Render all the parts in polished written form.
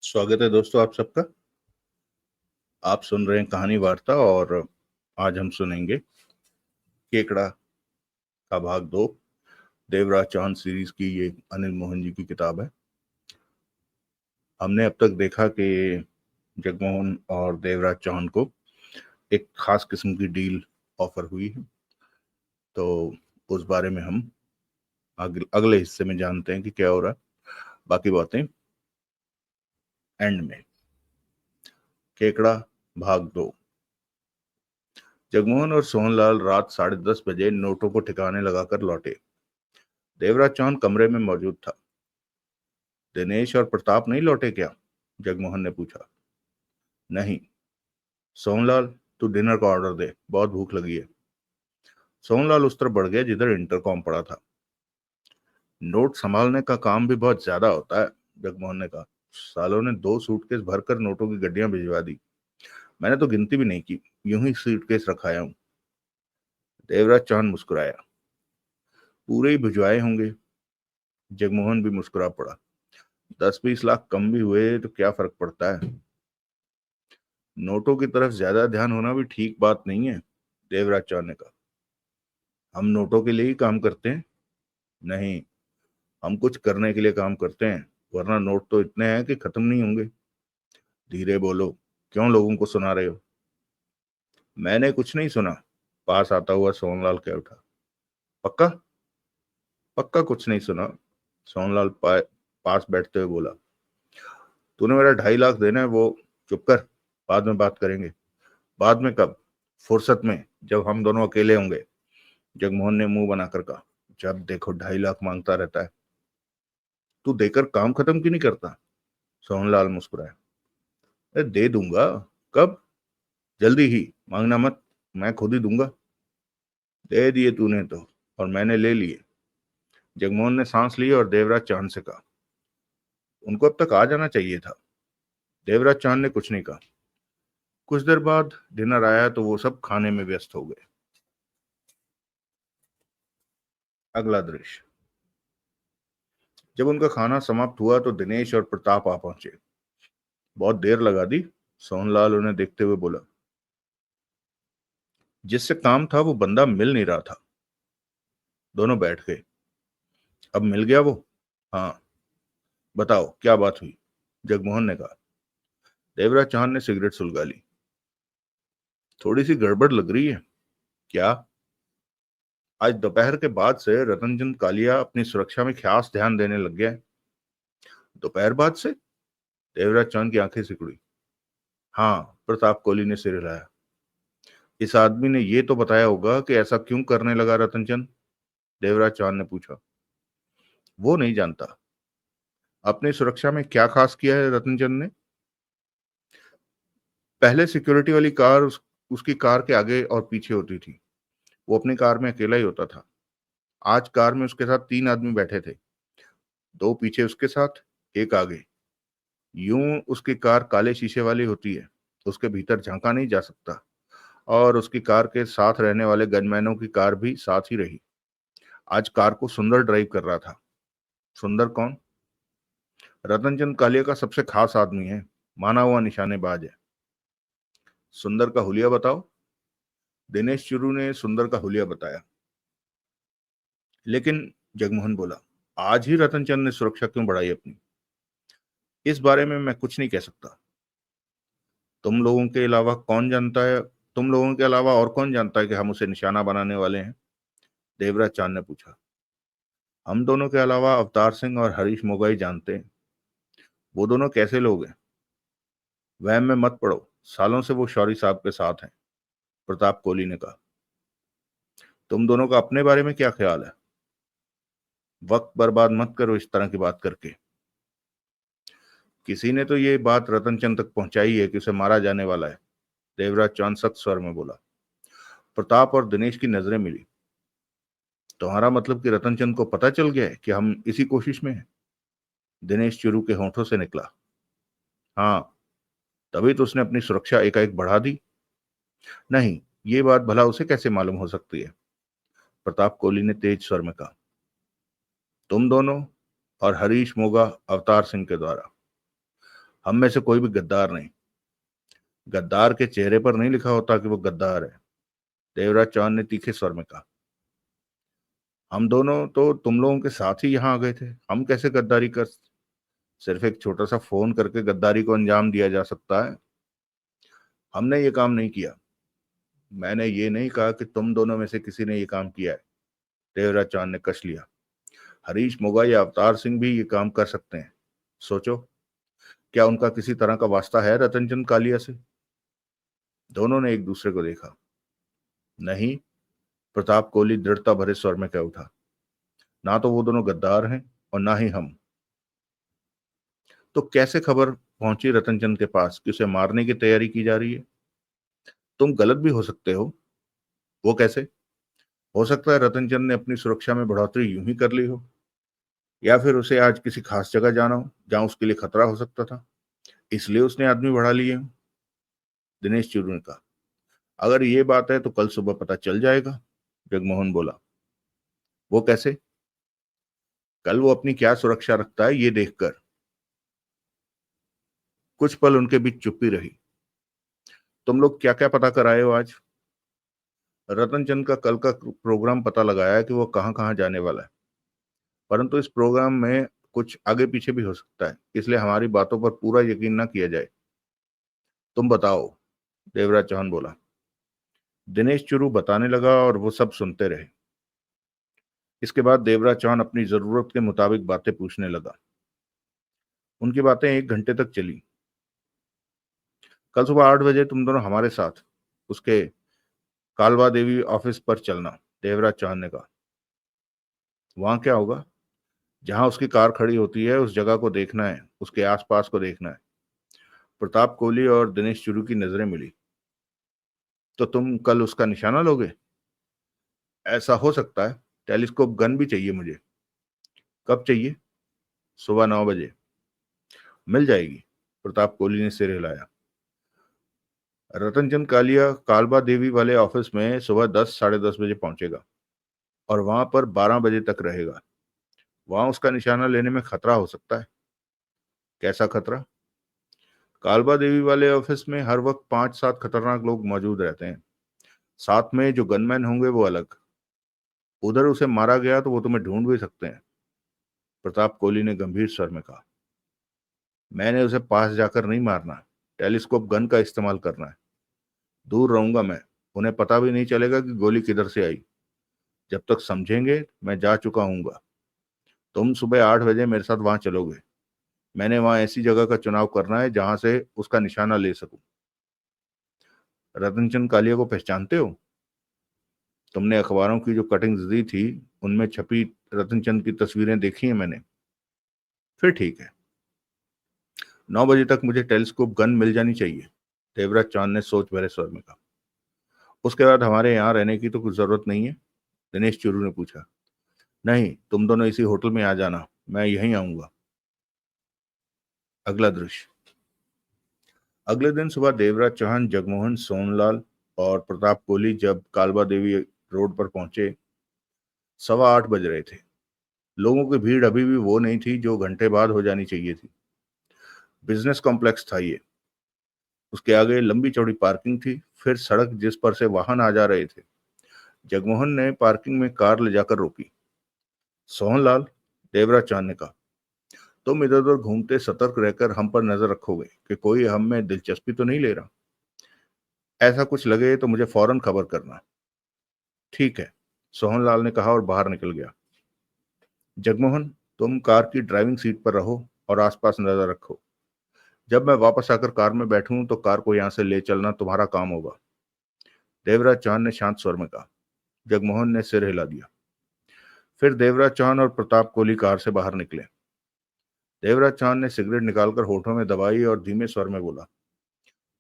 स्वागत है दोस्तों आप सबका। आप सुन रहे हैं कहानी वार्ता और आज हम सुनेंगे केकड़ा का भाग 2। देवराज चौहान सीरीज की ये अनिल मोहन जी की किताब है। हमने अब तक देखा कि जगमोहन और देवराज चौहान को एक खास किस्म की डील ऑफर हुई है, तो उस बारे में हम अगले हिस्से में जानते हैं कि क्या हो रहा है। बाकी बातें एंड में। केकड़ा भाग 2। जगमोहन और सोहनलाल रात 10:30 बजे नोटों को ठिकाने लगाकर लौटे। देवराज चौहान कमरे में मौजूद था। दिनेश और प्रताप नहीं लौटे क्या? जगमोहन ने पूछा। नहीं। सोहनलाल, तू डिनर का ऑर्डर दे, बहुत भूख लगी है। सोहनलाल उस तरफ बढ़ गया जिधर इंटरकॉम पड़ा था। नोट संभालने का काम भी बहुत ज्यादा होता है, जगमोहन ने कहा। सालों ने 2 सूटकेस भरकर नोटों की गड्डियां भिजवा दी। मैंने तो गिनती भी नहीं की, यूं ही सूटकेस रखाया हूं। देवराज चौहान मुस्कुराया। पूरे ही भिजवाए होंगे। जगमोहन भी मुस्कुरा पड़ा। 10-20 लाख कम भी हुए तो क्या फर्क पड़ता है। नोटों की तरफ ज्यादा ध्यान होना भी ठीक बात नहीं है, देवराज चौहान ने कहा। हम नोटों के लिए ही काम करते हैं? नहीं, हम कुछ करने के लिए काम करते हैं, वरना नोट तो इतने हैं कि खत्म नहीं होंगे। धीरे बोलो, क्यों लोगों को सुना रहे हो? मैंने कुछ नहीं सुना, पास आता हुआ सोनलाल कह उठा। पक्का? पक्का कुछ नहीं सुना, सोनलाल पास बैठते हुए बोला। तूने मेरा 2.5 लाख देना है, वो चुप कर, बाद में बात करेंगे। बाद में कब? फुर्सत में, जब हम दोनों अकेले होंगे, जगमोहन ने मुंह बनाकर कहा। जब देखो 2.5 लाख मांगता रहता है। तू देकर काम खत्म क्यों नहीं करता? सोहनलाल मुस्कुराया। अरे दे दूंगा। कब? जल्दी ही, मांगना मत, मैं खुद ही दूंगा। दे दिए तूने तो, और मैंने ले लिए। जगमोहन ने सांस ली और देवराज चांद से कहा। उनको अब तक आ जाना चाहिए था। देवराज चांद ने कुछ नहीं कहा। कुछ देर बाद डिनर आया तो वो सब खाने में व्यस्त हो गए। अगला दृश्य। जब उनका खाना समाप्त हुआ तो दिनेश और प्रताप आ पहुंचे। बहुत देर लगा दी, सोहनलाल उन्हें देखते हुए बोला। जिससे काम था वो बंदा मिल नहीं रहा था। दोनों बैठ गए। अब मिल गया वो? हाँ। बताओ क्या बात हुई, जगमोहन ने कहा। देवराज चौहान ने सिगरेट सुलगा ली। थोड़ी सी गड़बड़ लग रही है। क्या? आज दोपहर के बाद से रतनचंद कालिया अपनी सुरक्षा में खास ध्यान देने लग गया है। दोपहर बाद से? देवराज चौहान की आंखें सिकुड़ी। हाँ, प्रताप कोहली ने सिर हिलाया। इस आदमी ने ये तो बताया होगा कि ऐसा क्यों करने लगा रतनचंद? देवराज चौहान ने पूछा। वो नहीं जानता। अपनी सुरक्षा में क्या खास किया है रतनचंद ने? पहले सिक्योरिटी वाली कार उसकी कार के आगे और पीछे होती थी। वो अपनी कार में अकेला ही होता था। आज कार में उसके साथ 3 आदमी बैठे थे। 2 पीछे उसके साथ, एक आगे। यूं उसकी कार काले शीशे वाली होती है, उसके भीतर झांका नहीं जा सकता। और उसकी कार के साथ रहने वाले गनमैनों की कार भी साथ ही रही। आज कार को सुंदर ड्राइव कर रहा था। सुंदर कौन? रतनचंद कालिया का सबसे खास आदमी है, माना हुआ निशानेबाज है। सुंदर का हुलिया बताओ। दिनेश चुरू ने सुंदर का हुलिया बताया। लेकिन जगमोहन बोला, आज ही रतनचंद ने सुरक्षा क्यों बढ़ाई अपनी? इस बारे में मैं कुछ नहीं कह सकता। तुम लोगों के अलावा कौन जानता है? तुम लोगों के अलावा और कौन जानता है कि हम उसे निशाना बनाने वाले हैं? देवराज चांद ने पूछा। हम दोनों के अलावा अवतार सिंह और हरीश मोगाई जानते हैं। वो दोनों कैसे लोग हैं? वहम में मत पड़ो, सालों से वो शौरी साहब के साथ हैं, प्रताप कोहली ने कहा। तुम दोनों का अपने बारे में क्या ख्याल है? वक्त बर्बाद मत करो इस तरह की बात करके। किसी ने तो ये बात रतनचंद तक पहुंचाई है कि उसे मारा जाने वाला है, देवराज चांद सख्त स्वर में बोला। प्रताप और दिनेश की नजरें मिली। तुम्हारा मतलब कि रतनचंद को पता चल गया है कि हम इसी कोशिश में हैं? दिनेश चुरू के होंठों से निकला। हाँ, तभी तो उसने अपनी सुरक्षा एकाएक बढ़ा दी। नहीं, ये बात भला उसे कैसे मालूम हो सकती है? प्रताप कोहली ने तेज स्वर में कहा। तुम दोनों और हरीश मोगा अवतार सिंह के द्वारा। हम में से कोई भी गद्दार नहीं। गद्दार के चेहरे पर नहीं लिखा होता कि वो गद्दार है, देवराज चौहान ने तीखे स्वर में कहा। हम दोनों तो तुम लोगों के साथ ही यहाँ आ गए थे, हम कैसे गद्दारी कर। सिर्फ एक छोटा सा फोन करके गद्दारी को अंजाम दिया जा सकता है। हमने ये काम नहीं किया। मैंने ये नहीं कहा कि तुम दोनों में से किसी ने ये काम किया है, देवराज चौहान ने कस लिया। हरीश मोगा या अवतार सिंह भी ये काम कर सकते हैं। सोचो, क्या उनका किसी तरह का वास्ता है रतन चंद कालिया से। दोनों ने एक दूसरे को देखा। नहीं, प्रताप कोहली दृढ़ता भरे स्वर में कह उठा, ना तो वो दोनों गद्दार हैं और ना ही हम। तो कैसे खबर पहुंची रतन चंद के पास कि उसे मारने की तैयारी की जा रही है। तुम गलत भी हो सकते हो। वो कैसे। हो सकता है रतन चंद ने अपनी सुरक्षा में बढ़ोतरी यूं ही कर ली हो, या फिर उसे आज किसी खास जगह जाना हो जहां उसके लिए खतरा हो सकता था, इसलिए उसने आदमी बढ़ा लिए हो। दिनेश चिरू ने कहा, अगर ये बात है तो कल सुबह पता चल जाएगा, जगमोहन बोला। वो कैसे। कल वो अपनी क्या सुरक्षा रखता है ये देखकर। कुछ पल उनके बीच चुप्पी रही। तुम लोग क्या क्या पता कर आए हो आज। रतन चंद का कल का प्रोग्राम पता लगाया है कि वो कहाँ कहाँ जाने वाला है, परंतु इस प्रोग्राम में कुछ आगे पीछे भी हो सकता है, इसलिए हमारी बातों पर पूरा यकीन ना किया जाए। तुम बताओ, देवराज चौहान बोला। दिनेश चुरू बताने लगा और वो सब सुनते रहे। इसके बाद देवराज चौहान अपनी जरूरत के मुताबिक बातें पूछने लगा। उनकी बातें 1 घंटे तक चली। कल सुबह 8 बजे तुम दोनों हमारे साथ उसके कालवा देवी ऑफिस पर चलना, देवराज चौहान ने कहा। वहां क्या होगा। जहां उसकी कार खड़ी होती है उस जगह को देखना है, उसके आसपास को देखना है। प्रताप कोहली और दिनेश चुरू की नजरें मिली। तो तुम कल उसका निशाना लोगे। ऐसा हो सकता है। टेलीस्कोप गन भी चाहिए मुझे। कब चाहिए। सुबह 9 बजे। मिल जाएगी। प्रताप कोहली ने सिर हिलाया। रतनचंद कालिया कालबा देवी वाले ऑफिस में सुबह 10 साढ़े 10 बजे पहुंचेगा और वहां पर 12 बजे तक रहेगा। वहां उसका निशाना लेने में खतरा हो सकता है। कैसा खतरा। कालबा देवी वाले ऑफिस में हर वक्त 5-7 खतरनाक लोग मौजूद रहते हैं। साथ में जो गनमैन होंगे वो अलग। उधर उसे मारा गया तो वो तुम्हें ढूंढ भी सकते हैं, प्रताप कोहली ने गंभीर स्वर में कहा। मैंने उसे पास जाकर नहीं मारना, टेलीस्कोप गन का इस्तेमाल करना है। दूर रहूंगा मैं। उन्हें पता भी नहीं चलेगा कि गोली किधर से आई। जब तक समझेंगे मैं जा चुका हूंगा। तुम सुबह 8 बजे मेरे साथ वहां चलोगे। मैंने वहां ऐसी जगह का चुनाव करना है जहां से उसका निशाना ले सकूं। रतनचंद कालिया को पहचानते हो। तुमने अखबारों की जो कटिंग्स दी थी उनमें छपी रतनचंद की तस्वीरें देखी हैं मैंने। फिर ठीक है। 9 बजे तक मुझे टेलीस्कोप गन मिल जानी चाहिए, देवराज चांद ने सोच भरे स्वर में कहा। उसके बाद हमारे यहाँ रहने की तो कुछ जरूरत नहीं है, दिनेश चुरू ने पूछा। नहीं, तुम दोनों इसी होटल में आ जाना, मैं यहीं आऊंगा। अगला दृश्य। अगले दिन सुबह देवराज चौहान, जगमोहन, सोनलाल और प्रताप कोहली जब कालबा देवी रोड पर पहुंचे, 8:15 बज रहे थे। लोगों की भीड़ अभी भी वो नहीं थी जो घंटे बाद हो जानी चाहिए थी। बिजनेस कॉम्प्लेक्स था ये। उसके आगे लंबी चौड़ी पार्किंग थी, फिर सड़क जिस पर से वाहन आ जा रहे थे। जगमोहन ने पार्किंग में कार ले जाकर रोकी। सोहनलाल, देवराज चांद ने कहा, तुम इधर उधर घूमते सतर्क रहकर हम पर नजर रखोगे कि कोई हम में दिलचस्पी तो नहीं ले रहा। ऐसा कुछ लगे तो मुझे फौरन खबर करना। ठीक है, सोहनलाल ने कहा और बाहर निकल गया। जगमोहन, तुम कार की ड्राइविंग सीट पर रहो और आसपास नजर रखो। जब मैं वापस आकर कार में बैठूं तो कार को यहां से ले चलना तुम्हारा काम होगा, देवराज चौहान ने शांत स्वर में कहा। जगमोहन ने सिर हिला दिया। फिर देवराज चौहान और प्रताप कोहली कार से बाहर निकले। देवराज चौहान ने सिगरेट निकालकर होठों में दबाई और धीमे स्वर में बोला,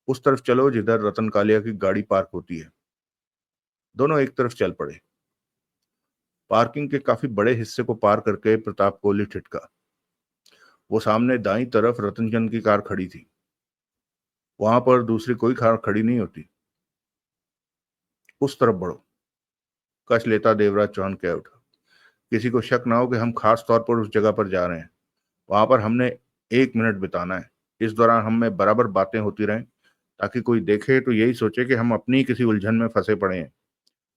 उस तरफ चलो जिधर रतन कालिया की गाड़ी पार्क होती है। दोनों एक तरफ चल पड़े। पार्किंग के काफी बड़े हिस्से को पार करके प्रताप कोहली ठिठका। वो सामने दाईं तरफ रतनचंद की कार खड़ी थी। वहां पर दूसरी कोई कार खड़ी नहीं होती। उस तरफ बढ़ो, कश लेता देवराज चौहान कह उठा। किसी को शक ना हो कि हम खास तौर पर उस जगह पर जा रहे हैं। वहां पर हमने 1 मिनट बिताना है। इस दौरान हम में बराबर बातें होती रहें, ताकि कोई देखे तो यही सोचे कि हम अपनी किसी उलझन में फंसे पड़े हैं।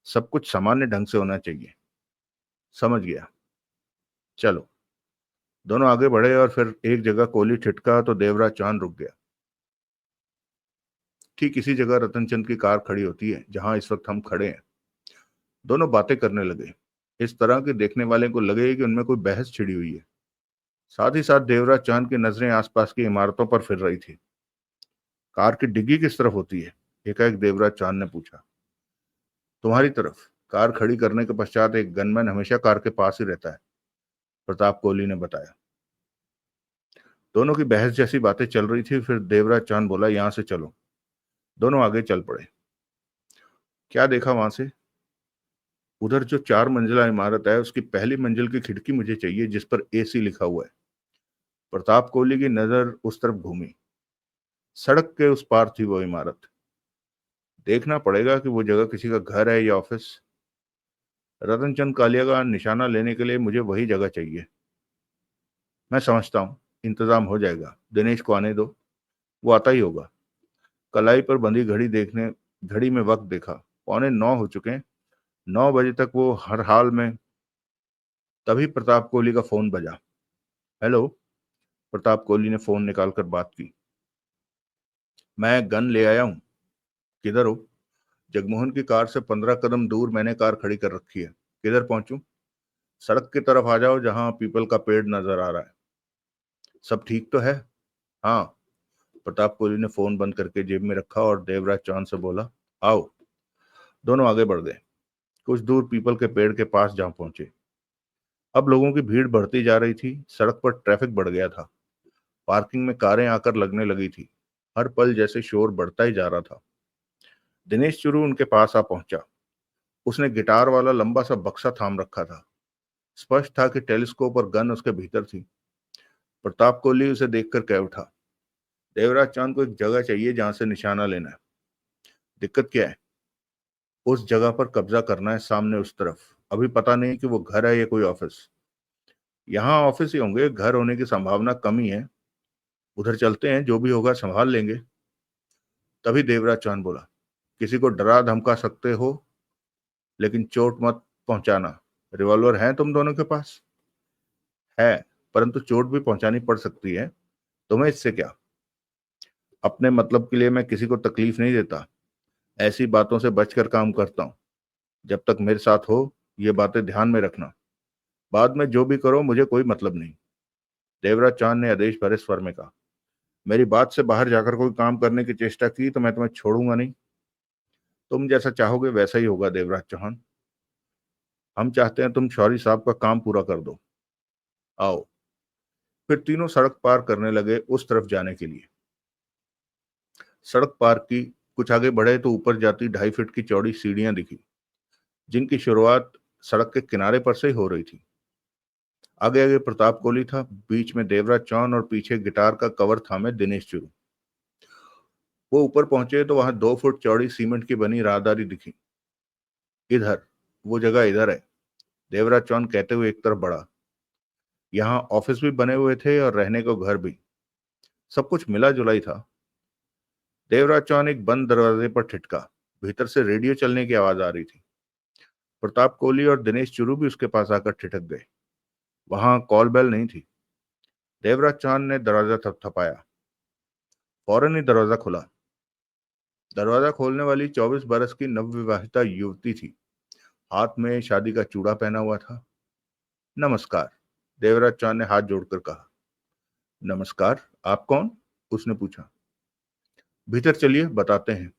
सब कुछ सामान्य ढंग से होना चाहिए। समझ गया। चलो। दोनों आगे बढ़े और फिर एक जगह कोहली ठिठका तो देवराज चांद रुक गया। ठीक इसी जगह रतनचंद की कार खड़ी होती है जहां इस वक्त हम खड़े हैं। दोनों बातें करने लगे, इस तरह कि देखने वाले को लगे कि उनमें कोई बहस छिड़ी हुई है। साथ ही साथ देवराज चांद की नजरें आसपास की इमारतों पर फिर रही थी। कार की डिग्गी किस तरफ होती है? एकाएक देवराज चांद ने पूछा। तुम्हारी तरफ। कार खड़ी करने के पश्चात एक गनमैन हमेशा कार के पास ही रहता है, प्रताप कोहली ने बताया। दोनों की बहस जैसी बातें चल रही थी, फिर देवराज चांद बोला, यहां से चलो। दोनों आगे चल पड़े। क्या देखा वहां से? उधर जो 4 मंजिला इमारत है उसकी पहली मंजिल की खिड़की मुझे चाहिए जिस पर एसी लिखा हुआ है। प्रताप कोहली की नजर उस तरफ घूमी। सड़क के उस पार थी वो इमारत। देखना पड़ेगा कि वो जगह किसी का घर है या ऑफिस। रतनचंद कालिया का निशाना लेने के लिए मुझे वही जगह चाहिए। मैं समझता हूँ, इंतजाम हो जाएगा। दिनेश को आने दो, वो आता ही होगा। कलाई पर बंधी घड़ी देखने घड़ी में वक्त देखा, 8:45 हो चुके हैं। 9 बजे तक वो हर हाल में। तभी प्रताप कोहली का फोन बजा। हेलो। प्रताप कोहली ने फोन निकालकर बात की। मैं गन ले आया हूँ। किधर हो? जगमोहन की कार से 15 कदम दूर मैंने कार खड़ी कर रखी है। किधर पहुंचूं? सड़क की तरफ आ जाओ जहां पीपल का पेड़ नजर आ रहा है। सब ठीक तो है? हाँ। प्रताप कोहली ने फोन बंद करके जेब में रखा और देवराज चांद से बोला, आओ। दोनों आगे बढ़ गए। कुछ दूर पीपल के पेड़ के पास जहां पहुंचे, अब लोगों की भीड़ बढ़ती जा रही थी। सड़क पर ट्रैफिक बढ़ गया था। पार्किंग में कारें आकर लगने लगी थी। हर पल जैसे शोर बढ़ता ही जा रहा था। दिनेश चुरू उनके पास आ पहुंचा। उसने गिटार वाला लंबा सा बक्सा थाम रखा था। स्पष्ट था कि टेलीस्कोप और गन उसके भीतर थी। प्रताप कोहली उसे देखकर कह उठा, देवराज चांद को एक जगह चाहिए जहां से निशाना लेना है। दिक्कत क्या है? उस जगह पर कब्जा करना है, सामने उस तरफ। अभी पता नहीं कि वो घर है या कोई ऑफिस। यहाँ ऑफिस ही होंगे, घर होने की संभावना कम ही है। उधर चलते हैं, जो भी होगा संभाल लेंगे। तभी देवराज चांद बोला, किसी को डरा धमका सकते हो, लेकिन चोट मत पहुंचाना। रिवॉल्वर है तुम दोनों के पास? है, परंतु चोट भी पहुंचानी पड़ सकती है। तुम्हें इससे क्या? अपने मतलब के लिए मैं किसी को तकलीफ नहीं देता। ऐसी बातों से बचकर काम करता हूँ। जब तक मेरे साथ हो, ये बातें ध्यान में रखना। बाद में जो भी करो मुझे कोई मतलब नहीं। देवराज चांद ने आदेश भरे स्वर में कहा। मेरी बात से बाहर जाकर कोई काम करने की चेष्टा की तो मैं तुम्हें छोड़ूंगा नहीं। तुम जैसा चाहोगे वैसा ही होगा देवराज चौहान। हम चाहते हैं तुम शौरी साहब का काम पूरा कर दो। आओ। फिर तीनों सड़क पार करने लगे उस तरफ जाने के लिए। सड़क पार की। कुछ आगे बढ़े तो ऊपर जाती 2.5 फीट की चौड़ी सीढ़ियां दिखी, जिनकी शुरुआत सड़क के किनारे पर से ही हो रही थी। आगे आगे प्रताप कोहली था, बीच में देवराज चौहान और पीछे गिटार का कवर थामे दिनेश चुरू। वो ऊपर पहुंचे तो वहां 2 फुट चौड़ी सीमेंट की बनी राहदारी दिखी। इधर, वो जगह इधर है। देवराज चौहान कहते हुए एक तरफ बढ़ा। यहाँ ऑफिस भी बने हुए थे और रहने को घर भी। सब कुछ मिला जुला ही था। देवराज चौहान एक बंद दरवाजे पर ठिठका। भीतर से रेडियो चलने की आवाज आ रही थी। प्रताप कोहली और दिनेश चुरू भी उसके पास आकर ठिठक गए। वहां कॉल बेल नहीं थी। देवराज चौहान ने दरवाजा थपथपाया। फौरन ही दरवाजा खुला। दरवाजा खोलने वाली 24 बरस की नवविवाहिता युवती थी। हाथ में शादी का चूड़ा पहना हुआ था। नमस्कार। देवराज चौहान ने हाथ जोड़कर कहा। नमस्कार। आप कौन? उसने पूछा। भीतर चलिए, बताते हैं।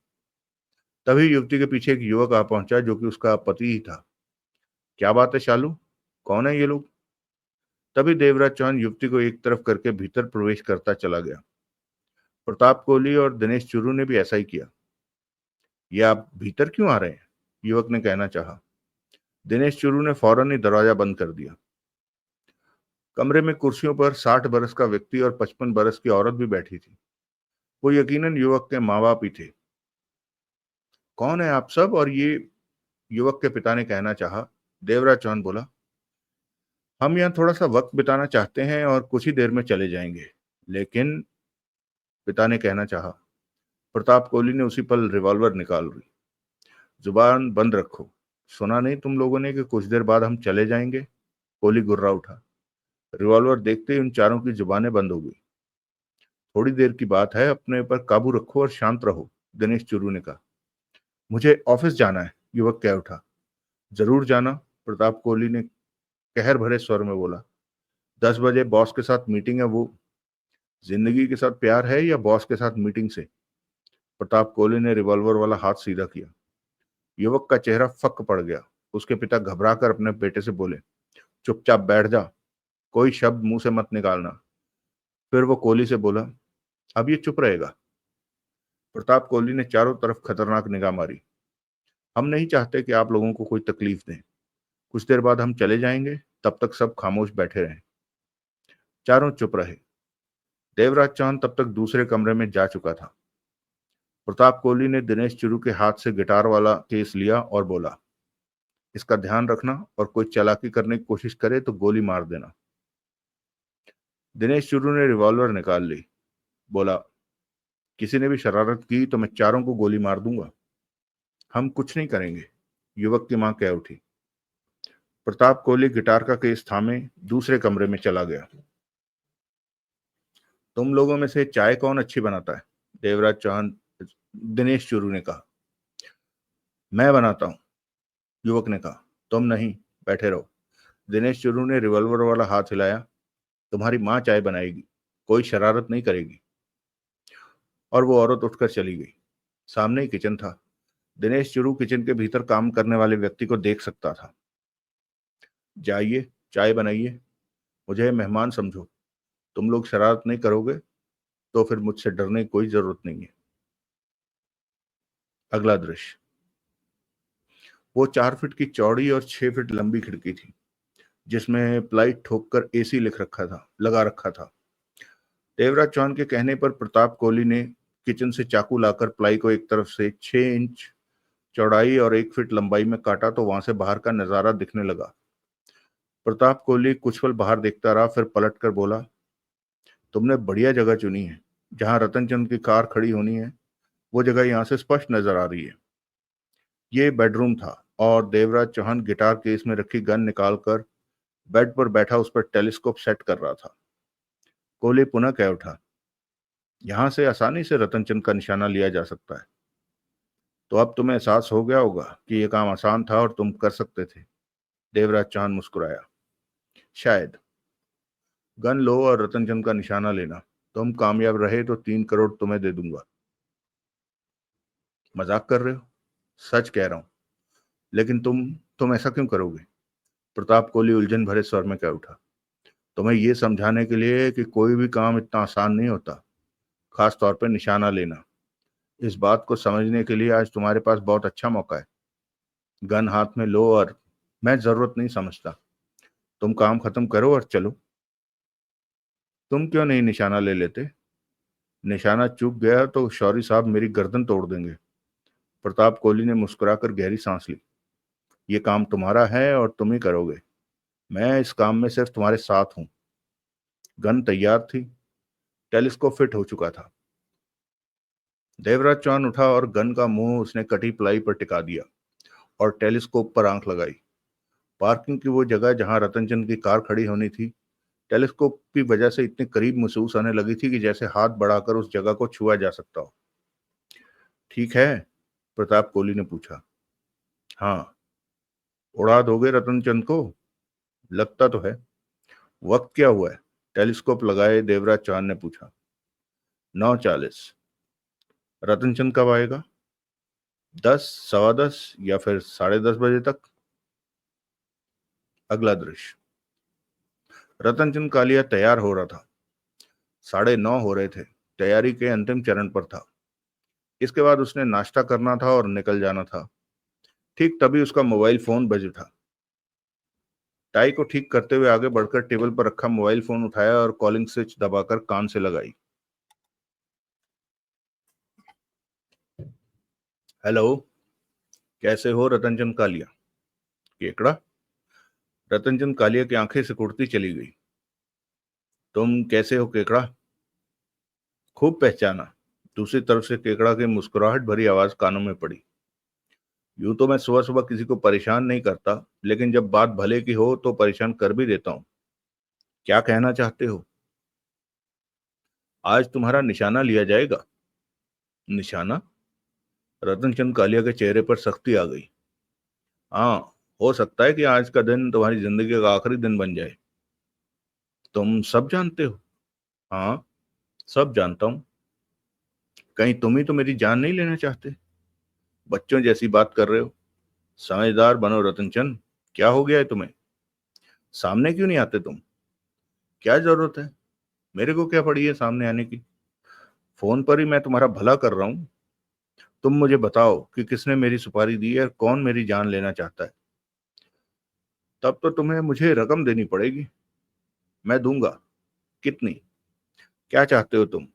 तभी युवती के पीछे एक युवक आ पहुंचा जो कि उसका पति ही था। क्या बात है शालू? कौन है ये लोग? तभी देवराज चौहान युवती को एक तरफ करके भीतर प्रवेश करता चला गया। प्रताप कोहली और दिनेश चुरू ने भी ऐसा ही किया। ये आप भीतर क्यों आ रहे हैं? युवक ने कहना चाहा। दिनेश चुरू ने फौरन ही दरवाजा बंद कर दिया। कमरे में कुर्सियों पर 60 बरस का व्यक्ति और 55 बरस की औरत भी बैठी थी। वो यकीनन युवक के माँ बाप ही थे। कौन है आप सब? और ये, युवक के पिता ने कहना चाहा। देवराज चौहान बोला, हम यहाँ थोड़ा सा वक्त बिताना चाहते हैं और कुछ ही देर में चले जाएंगे। लेकिन पिता ने कहना चाहा। प्रताप कोहली ने उसी पल रिवॉल्वर निकाल ली। जुबान बंद रखो, सुना नहीं तुम लोगों ने कि कुछ देर बाद हम चले जाएंगे? कोहली गुर्रा उठा। रिवॉल्वर देखते ही उन चारों की जुबानें बंद हो गई। थोड़ी देर की बात है, अपने पर काबू रखो और शांत रहो, दिनेश चुरू ने कहा। मुझे ऑफिस जाना है, युवक कह उठा। जरूर जाना, प्रताप कोहली ने कहर भरे स्वर में बोला। 10 बजे बॉस के साथ मीटिंग है। वो जिंदगी के साथ प्यार है या बॉस के साथ मीटिंग से? प्रताप कोहली ने रिवॉल्वर वाला हाथ सीधा किया। युवक का चेहरा फक पड़ गया। उसके पिता घबराकर अपने बेटे से बोले, चुपचाप बैठ जा, कोई शब्द मुंह से मत निकालना। फिर वो कोहली से बोला, अब ये चुप रहेगा? प्रताप कोहली ने चारों तरफ खतरनाक निगाह मारी। हम नहीं चाहते कि आप लोगों को कोई तकलीफ दें। कुछ देर बाद हम चले जाएंगे, तब तक सब खामोश बैठे रहें। चारों चुप रहे। देवराज चांद तब तक दूसरे कमरे में जा चुका था। प्रताप कोहली ने दिनेश चिरू के हाथ से गिटार वाला केस लिया और बोला, इसका ध्यान रखना और कोई चालाकी करने की कोशिश करे तो गोली मार देना। दिनेश चिरू ने रिवॉल्वर निकाल ली। बोला, किसी ने भी शरारत की तो मैं चारों को गोली मार दूंगा। हम कुछ नहीं करेंगे, युवक की मां कह उठी। प्रताप कोहली गिटार का केस थामे दूसरे कमरे में चला गया। तुम लोगों में से चाय कौन अच्छी बनाता है? देवराज चौहान दिनेश चुरू ने कहा। मैं बनाता हूं, युवक ने कहा। तुम नहीं, बैठे रहो। दिनेश चुरू ने रिवॉल्वर वाला हाथ हिलाया। तुम्हारी मां चाय बनाएगी, कोई शरारत नहीं करेगी। और वो औरत उठकर चली गई। सामने ही किचन था। दिनेश चुरू किचन के भीतर काम करने वाले व्यक्ति को देख सकता था। जाइए, चाय बनाइए, मुझे मेहमान समझो। तुम लोग शरारत नहीं करोगे तो फिर मुझसे डरने की कोई जरूरत नहीं है। अगला दृश्य। वो 4 फीट की चौड़ी और 6 फीट लंबी खिड़की थी, जिसमें प्लाई ठोक कर एसी लगा रखा था। देवराज चौहान के कहने पर प्रताप कोहली ने किचन से चाकू लाकर प्लाई को एक तरफ से 6 इंच चौड़ाई और 1 फीट लंबाई में काटा तो वहां से बाहर का नजारा दिखने लगा। प्रताप कोहली कुछ पल बाहर देखता रहा, फिर पलट कर बोला, तुमने बढ़िया जगह चुनी है। जहां रतनचंद की कार खड़ी होनी है, वो जगह यहां से स्पष्ट नजर आ रही है। ये बेडरूम था और देवराज चौहान गिटार केस में रखी गन निकालकर बेड पर बैठा उस पर टेलीस्कोप सेट कर रहा था। कोहली पुनः कह उठा, यहां से आसानी से रतनचंद का निशाना लिया जा सकता है। तो अब तुम्हें एहसास हो गया होगा कि यह काम आसान था और तुम कर सकते थे। देवराज चौहान मुस्कुराया। शायद। गन लो और रतनचंद का निशाना लेना। तुम कामयाब रहे तो 3 करोड़ तुम्हें दे दूंगा। मजाक कर रहे हो? सच कह रहा हूं। लेकिन तुम ऐसा क्यों करोगे? प्रताप कोहली उलझन भरे स्वर में कह उठा। तुम्हें यह समझाने के लिए कि कोई भी काम इतना आसान नहीं होता, खास तौर पर निशाना लेना। इस बात को समझने के लिए आज तुम्हारे पास बहुत अच्छा मौका है। गन हाथ में लो और मैं जरूरत नहीं समझता, तुम काम खत्म करो और चलो। तुम क्यों नहीं निशाना ले लेते? निशाना चूक गया तो शौरी साहब मेरी गर्दन तोड़ देंगे। प्रताप कोहली ने मुस्कुराकर गहरी सांस ली। ये काम तुम्हारा है और तुम ही करोगे। मैं इस काम में सिर्फ तुम्हारे साथ हूं। गन तैयार थी, टेलीस्कोप फिट हो चुका था। देवराज चौहान उठा और गन का मुंह उसने कटी प्लाई पर टिका दिया और टेलीस्कोप पर आंख लगाई। पार्किंग की वो जगह जहां रतनचंद की कार खड़ी होनी थी, टेलीस्कोप की वजह से इतनी करीब महसूस होने लगी थी कि जैसे हाथ बढ़ाकर उस जगह को छुआ जा सकता हो। ठीक है? प्रताप कोहली ने पूछा। हाँ। उड़ा दोगे रतनचंद को? लगता तो है। वक्त क्या हुआ है? टेलीस्कोप लगाए देवराज चौहान ने पूछा। 9:40। रतनचंद कब आएगा? 10, 10:15 या फिर 10:30 बजे तक। अगला दृश्य। रतनचंद कालिया तैयार हो रहा था। 9:30 हो रहे थे। तैयारी के अंतिम चरण पर था। इसके बाद उसने नाश्ता करना था और निकल जाना था। ठीक तभी उसका मोबाइल फोन बज उठा। टाई को ठीक करते हुए आगे बढ़कर टेबल पर रखा मोबाइल फोन उठाया और कॉलिंग स्विच दबाकर कान से लगाई। हेलो, कैसे हो रतनचंद कालिया? केकड़ा? रतनचंद कालिया की आंखें सिकुड़ती चली गई। तुम कैसे हो केकड़ा? खूब पहचाना। दूसरी तरफ से केकड़ा की मुस्कुराहट भरी आवाज कानों में पड़ी। यूं तो मैं सुबह सुबह किसी को परेशान नहीं करता, लेकिन जब बात भले की हो तो परेशान कर भी देता हूँ। क्या कहना चाहते हो? आज तुम्हारा निशाना लिया जाएगा। निशाना? रतनचंद कालिया के चेहरे पर सख्ती आ गई। हाँ, हो सकता है कि आज का दिन तुम्हारी जिंदगी का आखिरी दिन बन जाए। तुम सब जानते हो? हाँ, सब जानता हूँ। कहीं तुम ही तो मेरी जान नहीं लेना चाहते? बच्चों जैसी बात कर रहे हो। समझदार बनो रतनचंद। क्या हो गया है तुम्हें? सामने क्यों नहीं आते तुम? क्या जरूरत है? मेरे को क्या पड़ी है सामने आने की? फोन पर ही मैं तुम्हारा भला कर रहा हूँ। तुम मुझे बताओ कि किसने मेरी सुपारी दी है और कौन मेरी जान लेना चाहता है। तब तो तुम्हें मुझे रकम देनी पड़ेगी। मैं दूंगा। कितनी? क्या चाहते हो तुम?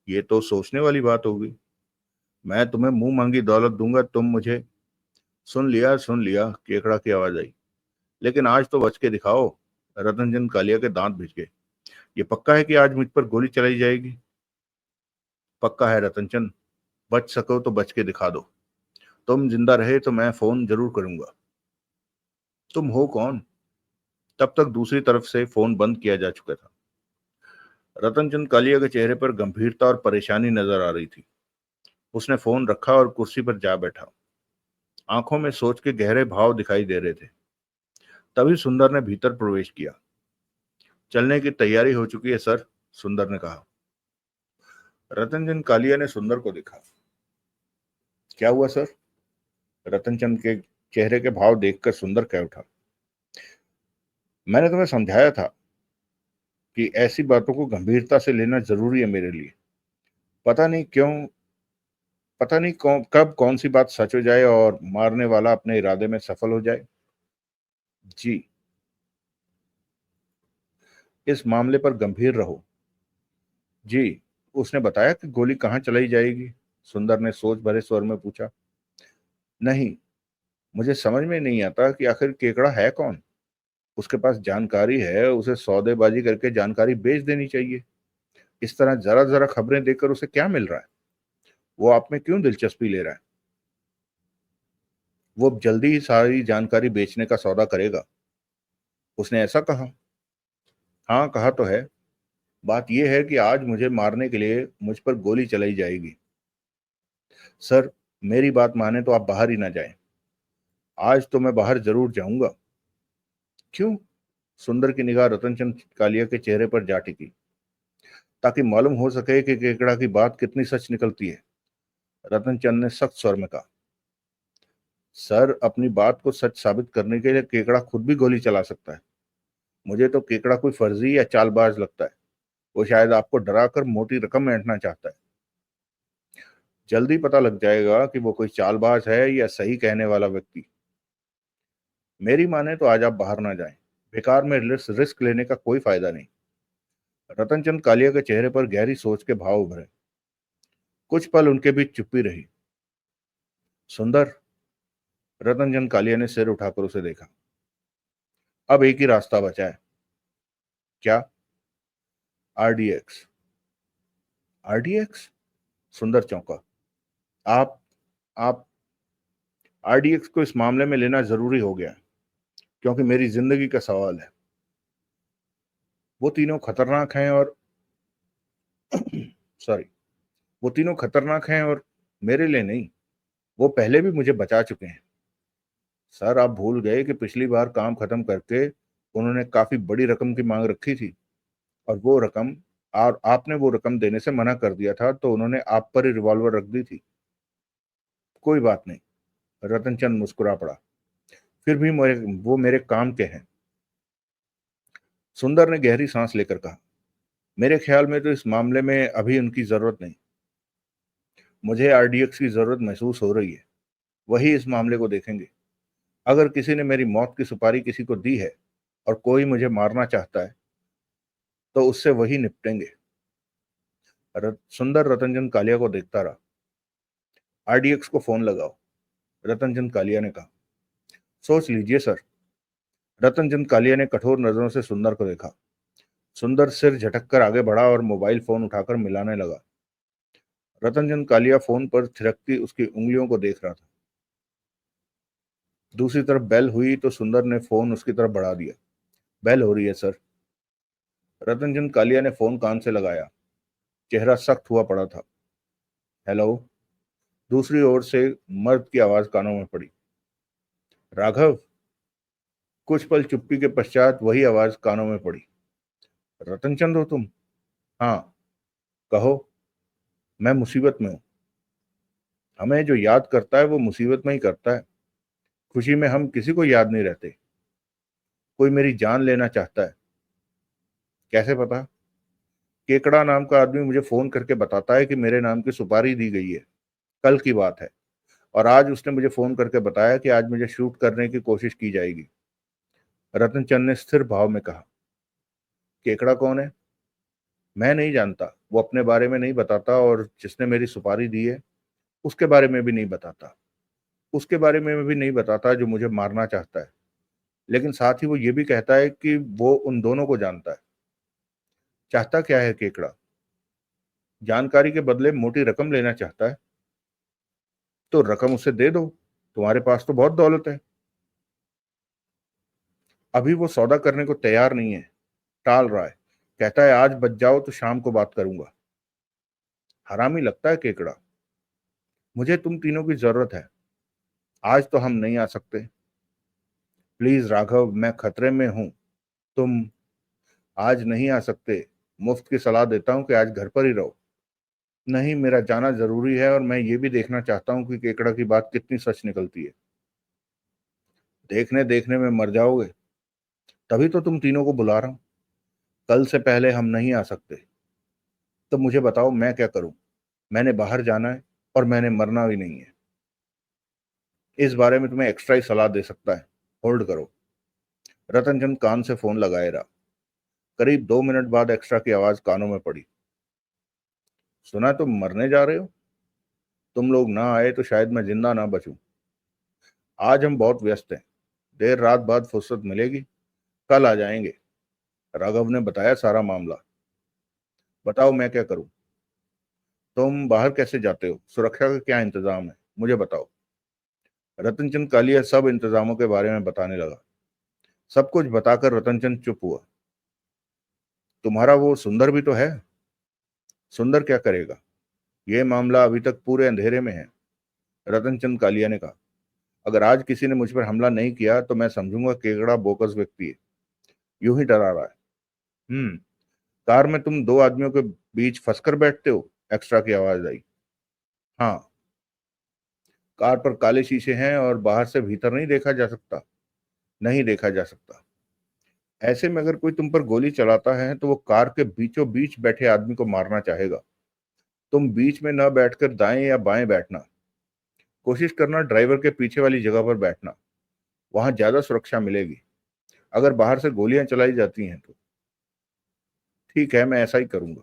ये तो सोचने वाली बात होगी। मैं तुम्हें मुंह मांगी दौलत दूंगा, तुम मुझे। सुन लिया, केकड़ा की आवाज आई। लेकिन आज तो बच के दिखाओ। रतनचंद कालिया के दांत भिज गए। ये पक्का है कि आज मुझ पर गोली चलाई जाएगी? पक्का है रतनचंद। बच सको तो बच के दिखा दो। तुम जिंदा रहे तो मैं फोन जरूर करूंगा। तुम हो कौन? तब तक दूसरी तरफ से फोन बंद किया जा चुका था। रतनचंद कालिया के चेहरे पर गंभीरता और परेशानी नजर आ रही थी। उसने फोन रखा और कुर्सी पर जा बैठा। आंखों में सोच के गहरे भाव दिखाई दे रहे थे। तभी सुंदर ने भीतर प्रवेश किया। चलने की तैयारी हो चुकी है सर, सुंदर ने कहा। रतनचंद कालिया ने सुंदर को देखा। क्या हुआ सर? रतनचंद के चेहरे के भाव देखकर सुंदर कह उठा। मैंने तुम्हें समझाया था कि ऐसी बातों को गंभीरता से लेना जरूरी है मेरे लिए। पता नहीं क्यों, पता नहीं कब कौन सी बात सच हो जाए और मारने वाला अपने इरादे में सफल हो जाए। जी, इस मामले पर गंभीर रहो। जी, उसने बताया कि गोली कहाँ चलाई जाएगी? सुंदर ने सोच भरे स्वर में पूछा। नहीं, मुझे समझ में नहीं आता कि आखिर केकड़ा है कौन। उसके पास जानकारी है, उसे सौदेबाजी करके जानकारी बेच देनी चाहिए। इस तरह जरा जरा खबरें देकर उसे क्या मिल रहा है? वो आप में क्यों दिलचस्पी ले रहा है? वो अब जल्दी ही सारी जानकारी बेचने का सौदा करेगा। उसने ऐसा कहा? हाँ, कहा तो है। बात यह है कि आज मुझे मारने के लिए मुझ पर गोली चलाई जाएगी। सर, मेरी बात माने तो आप बाहर ही ना जाएं। आज तो मैं बाहर जरूर जाऊंगा। क्यों? सुंदर की निगाह रतनचंद कालिया के चेहरे पर जा टिकी, ताकि मालूम हो सके कि केकड़ा की बात कितनी सच निकलती है। रतनचंद ने सख्त स्वर में कहा। सर, अपनी बात को सच साबित करने के लिए केकड़ा खुद भी गोली चला सकता है। मुझे तो केकड़ा कोई फर्जी या चालबाज लगता है। वो शायद आपको डराकर मोटी रकम ऐंठना चाहता है। जल्दी पता लग जाएगा कि वो कोई चालबाज है या सही कहने वाला व्यक्ति। मेरी माने तो आज आप बाहर ना जाएं। बेकार में रिस्क लेने का कोई फायदा नहीं। रतनचंद कालिया के चेहरे पर गहरी सोच के भाव उभरे। कुछ पल उनके बीच चुप्पी रही। सुंदर, रतनचंद कालिया ने सिर उठाकर उसे देखा। अब एक ही रास्ता बचा है। क्या? आरडीएक्स? आरडीएक्स? सुंदर चौंका। आप आप आरडीएक्स को इस मामले में लेना जरूरी हो गया है, क्योंकि मेरी जिंदगी का सवाल है। वो तीनों खतरनाक हैं और सॉरी, वो तीनों खतरनाक हैं और मेरे लिए नहीं। वो पहले भी मुझे बचा चुके हैं। सर, आप भूल गए कि पिछली बार काम खत्म करके उन्होंने काफी बड़ी रकम की मांग रखी थी, और वो रकम, और आपने वो रकम देने से मना कर दिया था, तो उन्होंने आप पर ही रिवॉल्वर रख दी थी। कोई बात नहीं। रतनचंद मुस्कुरा पड़ा। फिर भी वो मेरे काम के हैं। सुंदर ने गहरी सांस लेकर कहा। मेरे ख्याल में तो इस मामले में अभी उनकी जरूरत नहीं। मुझे आरडीएक्स की जरूरत महसूस हो रही है। वही इस मामले को देखेंगे। अगर किसी ने मेरी मौत की सुपारी किसी को दी है और कोई मुझे मारना चाहता है, तो उससे वही निपटेंगे। सुंदर रतनचंद कालिया को देखता रहा। आरडीएक्स को फोन लगाओ, रतनचंद कालिया ने कहा। सोच लीजिए सर। रतनचंद कालिया ने कठोर नजरों से सुंदर को देखा। सुंदर सिर झटक कर आगे बढ़ा और मोबाइल फोन उठाकर मिलाने लगा। रतनचंद कालिया फोन पर थिरकती उसकी उंगलियों को देख रहा था। दूसरी तरफ बेल हुई तो सुंदर ने फोन उसकी तरफ बढ़ा दिया। बेल हो रही है सर। रतनचंद कालिया ने फोन कान से लगाया। चेहरा सख्त हुआ पड़ा था। हेलो। दूसरी ओर से मर्द की आवाज कानों में पड़ी। राघव। कुछ पल चुप्पी के पश्चात वही आवाज कानों में पड़ी। रतनचंद हो तुम? हाँ। कहो। मैं मुसीबत में हूं। हमें जो याद करता है वो मुसीबत में ही करता है। खुशी में हम किसी को याद नहीं रहते। कोई मेरी जान लेना चाहता है। कैसे पता? केकड़ा नाम का आदमी मुझे फोन करके बताता है कि मेरे नाम की सुपारी दी गई है। कल की बात है। और आज उसने मुझे फोन करके बताया कि आज मुझे शूट करने की कोशिश की जाएगी। रतनचंद ने स्थिर भाव में कहा। केकड़ा कौन है? मैं नहीं जानता। वो अपने बारे में नहीं बताता और जिसने मेरी सुपारी दी है उसके बारे में भी नहीं बताता। उसके बारे में भी नहीं बताता जो मुझे मारना चाहता है। लेकिन साथ ही वो ये भी कहता है कि वो उन दोनों को जानता है। चाहता क्या है केकड़ा? जानकारी के बदले मोटी रकम लेना चाहता है। तो रकम उसे दे दो। तुम्हारे पास तो बहुत दौलत है। अभी वो सौदा करने को तैयार नहीं है। टाल रहा है। कहता है आज बच जाओ तो शाम को बात करूंगा। हरामी लगता है केकड़ा। मुझे तुम तीनों की जरूरत है। आज तो हम नहीं आ सकते। प्लीज राघव, मैं खतरे में हूं। तुम आज नहीं आ सकते। मुफ्त की सलाह देता हूं कि आज घर पर ही रहो। नहीं, मेरा जाना जरूरी है और मैं ये भी देखना चाहता हूं कि केकड़ा की बात कितनी सच निकलती है। देखने देखने में मर जाओगे। तभी तो तुम तीनों को बुला रहा हूं। कल से पहले हम नहीं आ सकते। तो मुझे बताओ मैं क्या करूं? मैंने बाहर जाना है और मैंने मरना भी नहीं है। इस बारे में तुम्हें एक्स्ट्रा ही सलाह दे सकता है। होल्ड करो। रतनचंद कान से फोन लगाए रहा। करीब 2 मिनट बाद एक्स्ट्रा की आवाज कानों में पड़ी। सुना तुम मरने जा रहे हो? तुम लोग ना आए तो शायद मैं जिंदा ना बचूं। आज हम बहुत व्यस्त हैं। देर रात बाद फुर्सत मिलेगी। कल आ जाएंगे। राघव ने बताया सारा मामला। बताओ मैं क्या करूं? तुम बाहर कैसे जाते हो? सुरक्षा का क्या इंतजाम है? मुझे बताओ। रतनचंद कालिया सब इंतजामों के बारे में बताने लगा। सब कुछ बताकर रतनचंद चुप हुआ। तुम्हारा वो सुंदर भी तो है। सुंदर क्या करेगा? यह मामला अभी तक पूरे अंधेरे में है। रतनचंद कालिया ने कहा। अगर आज किसी ने मुझ पर हमला नहीं किया तो मैं समझूंगा केकड़ा बोकस व्यक्ति है। यूं ही डरा रहा है। हम्म। कार में तुम दो आदमियों के बीच फंसकर बैठते हो? एक्स्ट्रा की आवाज आई। हाँ। कार पर काले शीशे हैं और बाहर से भीतर नहीं देखा जा सकता। नहीं देखा जा सकता। ऐसे में अगर कोई तुम पर गोली चलाता है तो वो कार के बीचों बीच बैठे आदमी को मारना चाहेगा। तुम बीच में न बैठकर दाएं या बाएं बैठना। कोशिश करना ड्राइवर के पीछे वाली जगह पर बैठना। वहां ज्यादा सुरक्षा मिलेगी। अगर बाहर से गोलियां चलाई जाती हैं तो। ठीक है, मैं ऐसा ही करूंगा।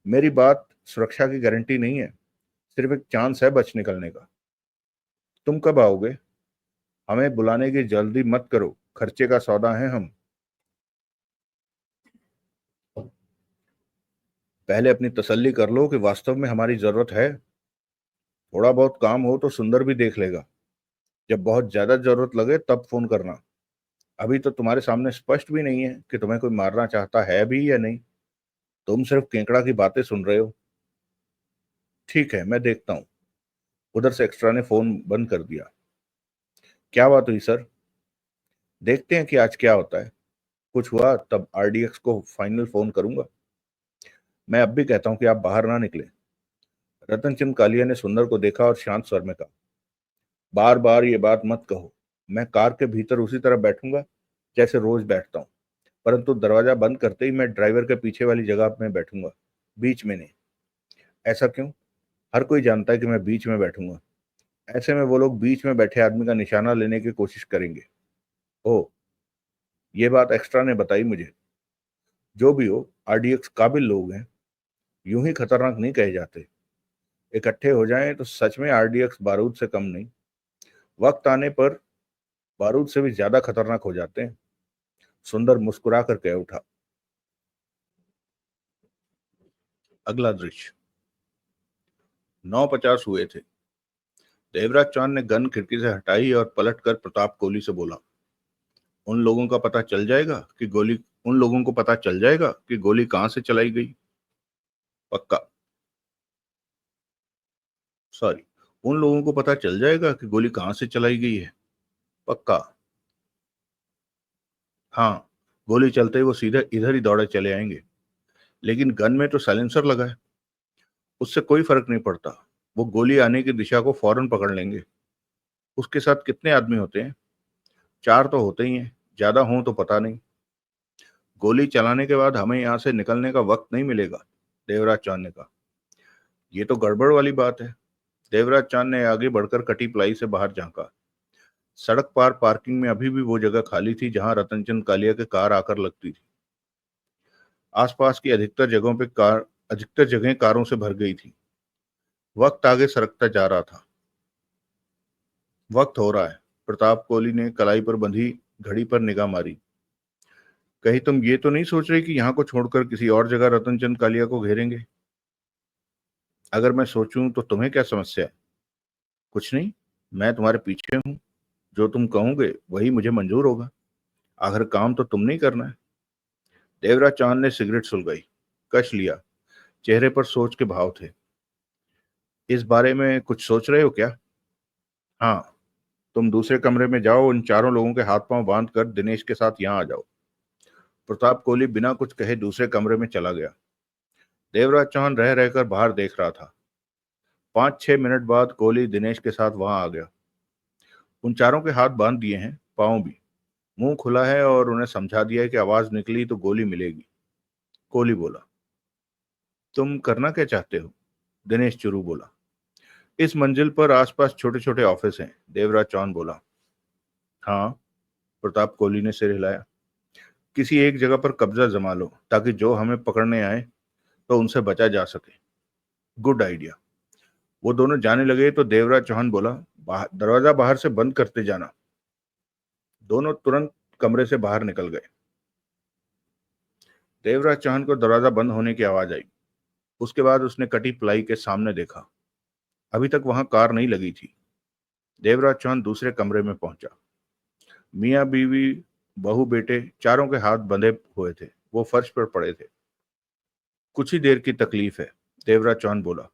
मेरी बात सुरक्षा की गारंटी नहीं है। सिर्फ एक चांस है बच निकलने का। तुम कब आओगे? हमें बुलाने की जल्दी मत करो। खर्चे का सौदा है हम। पहले अपनी तसल्ली कर लो कि वास्तव में हमारी जरूरत है। थोड़ा बहुत काम हो तो सुंदर भी देख लेगा। जब बहुत ज्यादा जरूरत लगे तब फोन करना। अभी तो तुम्हारे सामने स्पष्ट भी नहीं है कि तुम्हें कोई मारना चाहता है भी या नहीं। तुम सिर्फ केकड़ा की बातें सुन रहे हो। ठीक है, मैं देखता हूँ। उधर से एक्स्ट्रा ने फोन बंद कर दिया। क्या बात हुई सर? देखते हैं कि आज क्या होता है। कुछ हुआ तब आरडीएक्स को फाइनल फोन करूंगा। मैं अब भी कहता हूं कि आप बाहर ना निकले। रतनचंद कालिया ने सुंदर को देखा और शांत स्वर में कहा। बार बार ये बात मत कहो। मैं कार के भीतर उसी तरह बैठूंगा जैसे रोज बैठता हूँ। परंतु दरवाजा बंद करते ही मैं ड्राइवर के पीछे वाली जगह में बैठूंगा। बीच में नहीं। ऐसा क्यों? हर कोई जानता है कि मैं बीच में बैठूंगा। ऐसे में वो लोग बीच में बैठे आदमी का निशाना लेने की कोशिश करेंगे। ओह। ये बात एक्स्ट्रा ने बताई मुझे। जो भी हो, आरडीएक्स काबिल लोग हैं। यूं ही खतरनाक नहीं कहे जाते। इकट्ठे हो जाएं तो सच में आरडीएक्स बारूद से कम नहीं। वक्त आने पर बारूद से भी ज्यादा खतरनाक हो जाते हैं। सुंदर मुस्कुरा कर कह उठा। अगला दृश्य। 9:50 हुए थे। देवराज चांद ने गन खिड़की से हटाई और पलटकर प्रताप कोहली से बोला, उन लोगों का पता चल जाएगा कि गोली उन लोगों को पता चल जाएगा कि गोली कहां से चलाई गई? पक्का। सॉरी, उन लोगों को पता चल जाएगा कि गोली कहां से चलाई गई है? पक्का। हाँ, गोली चलते ही वो सीधे इधर ही दौड़े चले आएंगे। लेकिन गन में तो साइलेंसर लगा है, उससे कोई फर्क नहीं पड़ता। वो गोली आने की दिशा को फौरन पकड़ लेंगे। उसके साथ कितने आदमी होते हैं? 4 तो होते ही हैं, ज्यादा हों तो पता नहीं। गोली चलाने के बाद हमें यहाँ से निकलने का वक्त नहीं मिलेगा, देवराज चांद ने कहा। ये तो गड़बड़ वाली बात है। देवराज चांद ने आगे बढ़कर कटी प्लाई से बाहर झांका। सड़क पार पार्किंग में अभी भी वो जगह खाली थी जहां रतनचंद कालिया की कार आकर लगती थी। आसपास की अधिकतर जगह कारों से भर गई थी। वक्त आगे सरकता जा रहा था। वक्त हो रहा है। प्रताप कोहली ने कलाई पर बंधी घड़ी पर निगाह मारी। कहीं तुम ये तो नहीं सोच रहे कि यहाँ को छोड़कर किसी और जगह रतनचंद कालिया को घेरेंगे? अगर मैं सोचूं तो तुम्हें क्या समस्या है? कुछ नहीं, मैं तुम्हारे पीछे हूं। जो तुम कहोगे वही मुझे मंजूर होगा। आखिर काम तो तुमने ही करना है। देवराज चांद ने सिगरेट सुलगाई, कश लिया। चेहरे पर सोच के भाव थे। इस बारे में कुछ सोच रहे हो क्या? हाँ, तुम दूसरे कमरे में जाओ, उन चारों लोगों के हाथ पांव बांध कर दिनेश के साथ यहाँ आ जाओ। प्रताप कोहली बिना कुछ कहे दूसरे कमरे में चला गया। देवराज चौहान रह रहकर बाहर देख रहा था। 5-6 मिनट बाद कोहली दिनेश के साथ वहां आ गया। उन चारों के हाथ बांध दिए हैं, पांव भी। मुंह खुला है और उन्हें समझा दिया है कि आवाज निकली तो गोली मिलेगी। कोहली बोला, तुम करना क्या चाहते हो? दिनेश चुरू बोला, इस मंजिल पर आसपास छोटे छोटे ऑफिस हैं। देवराज चौहान बोला। हाँ, प्रताप कोहली ने सिर हिलाया। किसी एक जगह पर कब्जा जमा लो ताकि जो हमें पकड़ने आए तो उनसे बचा जा सके। Good idea. वो दोनों जाने लगे तो देवराज चौहान बोला, दरवाजा बाहर से बंद करते जाना। दोनों तुरंत कमरे से बाहर निकल गए। देवराज चौहान को दरवाजा बंद होने की आवाज आई। उसके बाद उसने कटी प्लाई के सामने देखा। अभी तक वहां कार नहीं लगी थी। देवराज चौहान दूसरे कमरे में पहुंचा। मियाँ बीवी, बहू बेटे चारों के हाथ बंधे हुए थे। वो फर्श पर पड़े थे। कुछ ही देर की तकलीफ है, देवराज चौहान बोला।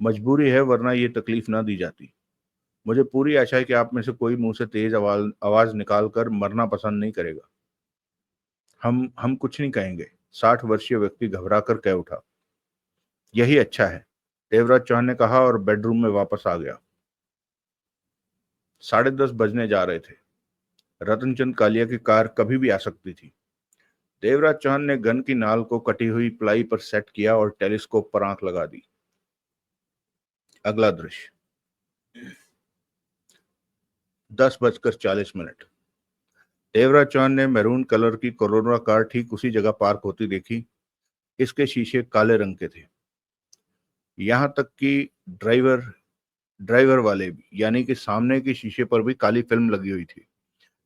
मजबूरी है, वरना ये तकलीफ ना दी जाती। मुझे पूरी आशा है कि आप में से कोई मुंह से तेज आवाज निकाल कर मरना पसंद नहीं करेगा। हम कुछ नहीं कहेंगे, 60 वर्षीय व्यक्ति घबरा कर कह उठा। यही अच्छा है, देवराज चौहान ने कहा और बेडरूम में वापस आ गया। 10:30 बजने जा रहे थे। रतनचंद कालिया की कार कभी भी आ सकती थी। देवराज चौहान ने गन की नाल को कटी हुई प्लाई पर सेट किया और टेलीस्कोप पर आंख लगा दी। अगला दृश्य। 10:40 देवराज चौहान ने मैरून कलर की कोरोना कार ठीक उसी जगह पार्क होती देखी। इसके शीशे काले रंग के थे। यहां तक कि ड्राइवर ड्राइवर वाले भी, यानी कि सामने के शीशे पर भी काली फिल्म लगी हुई थी।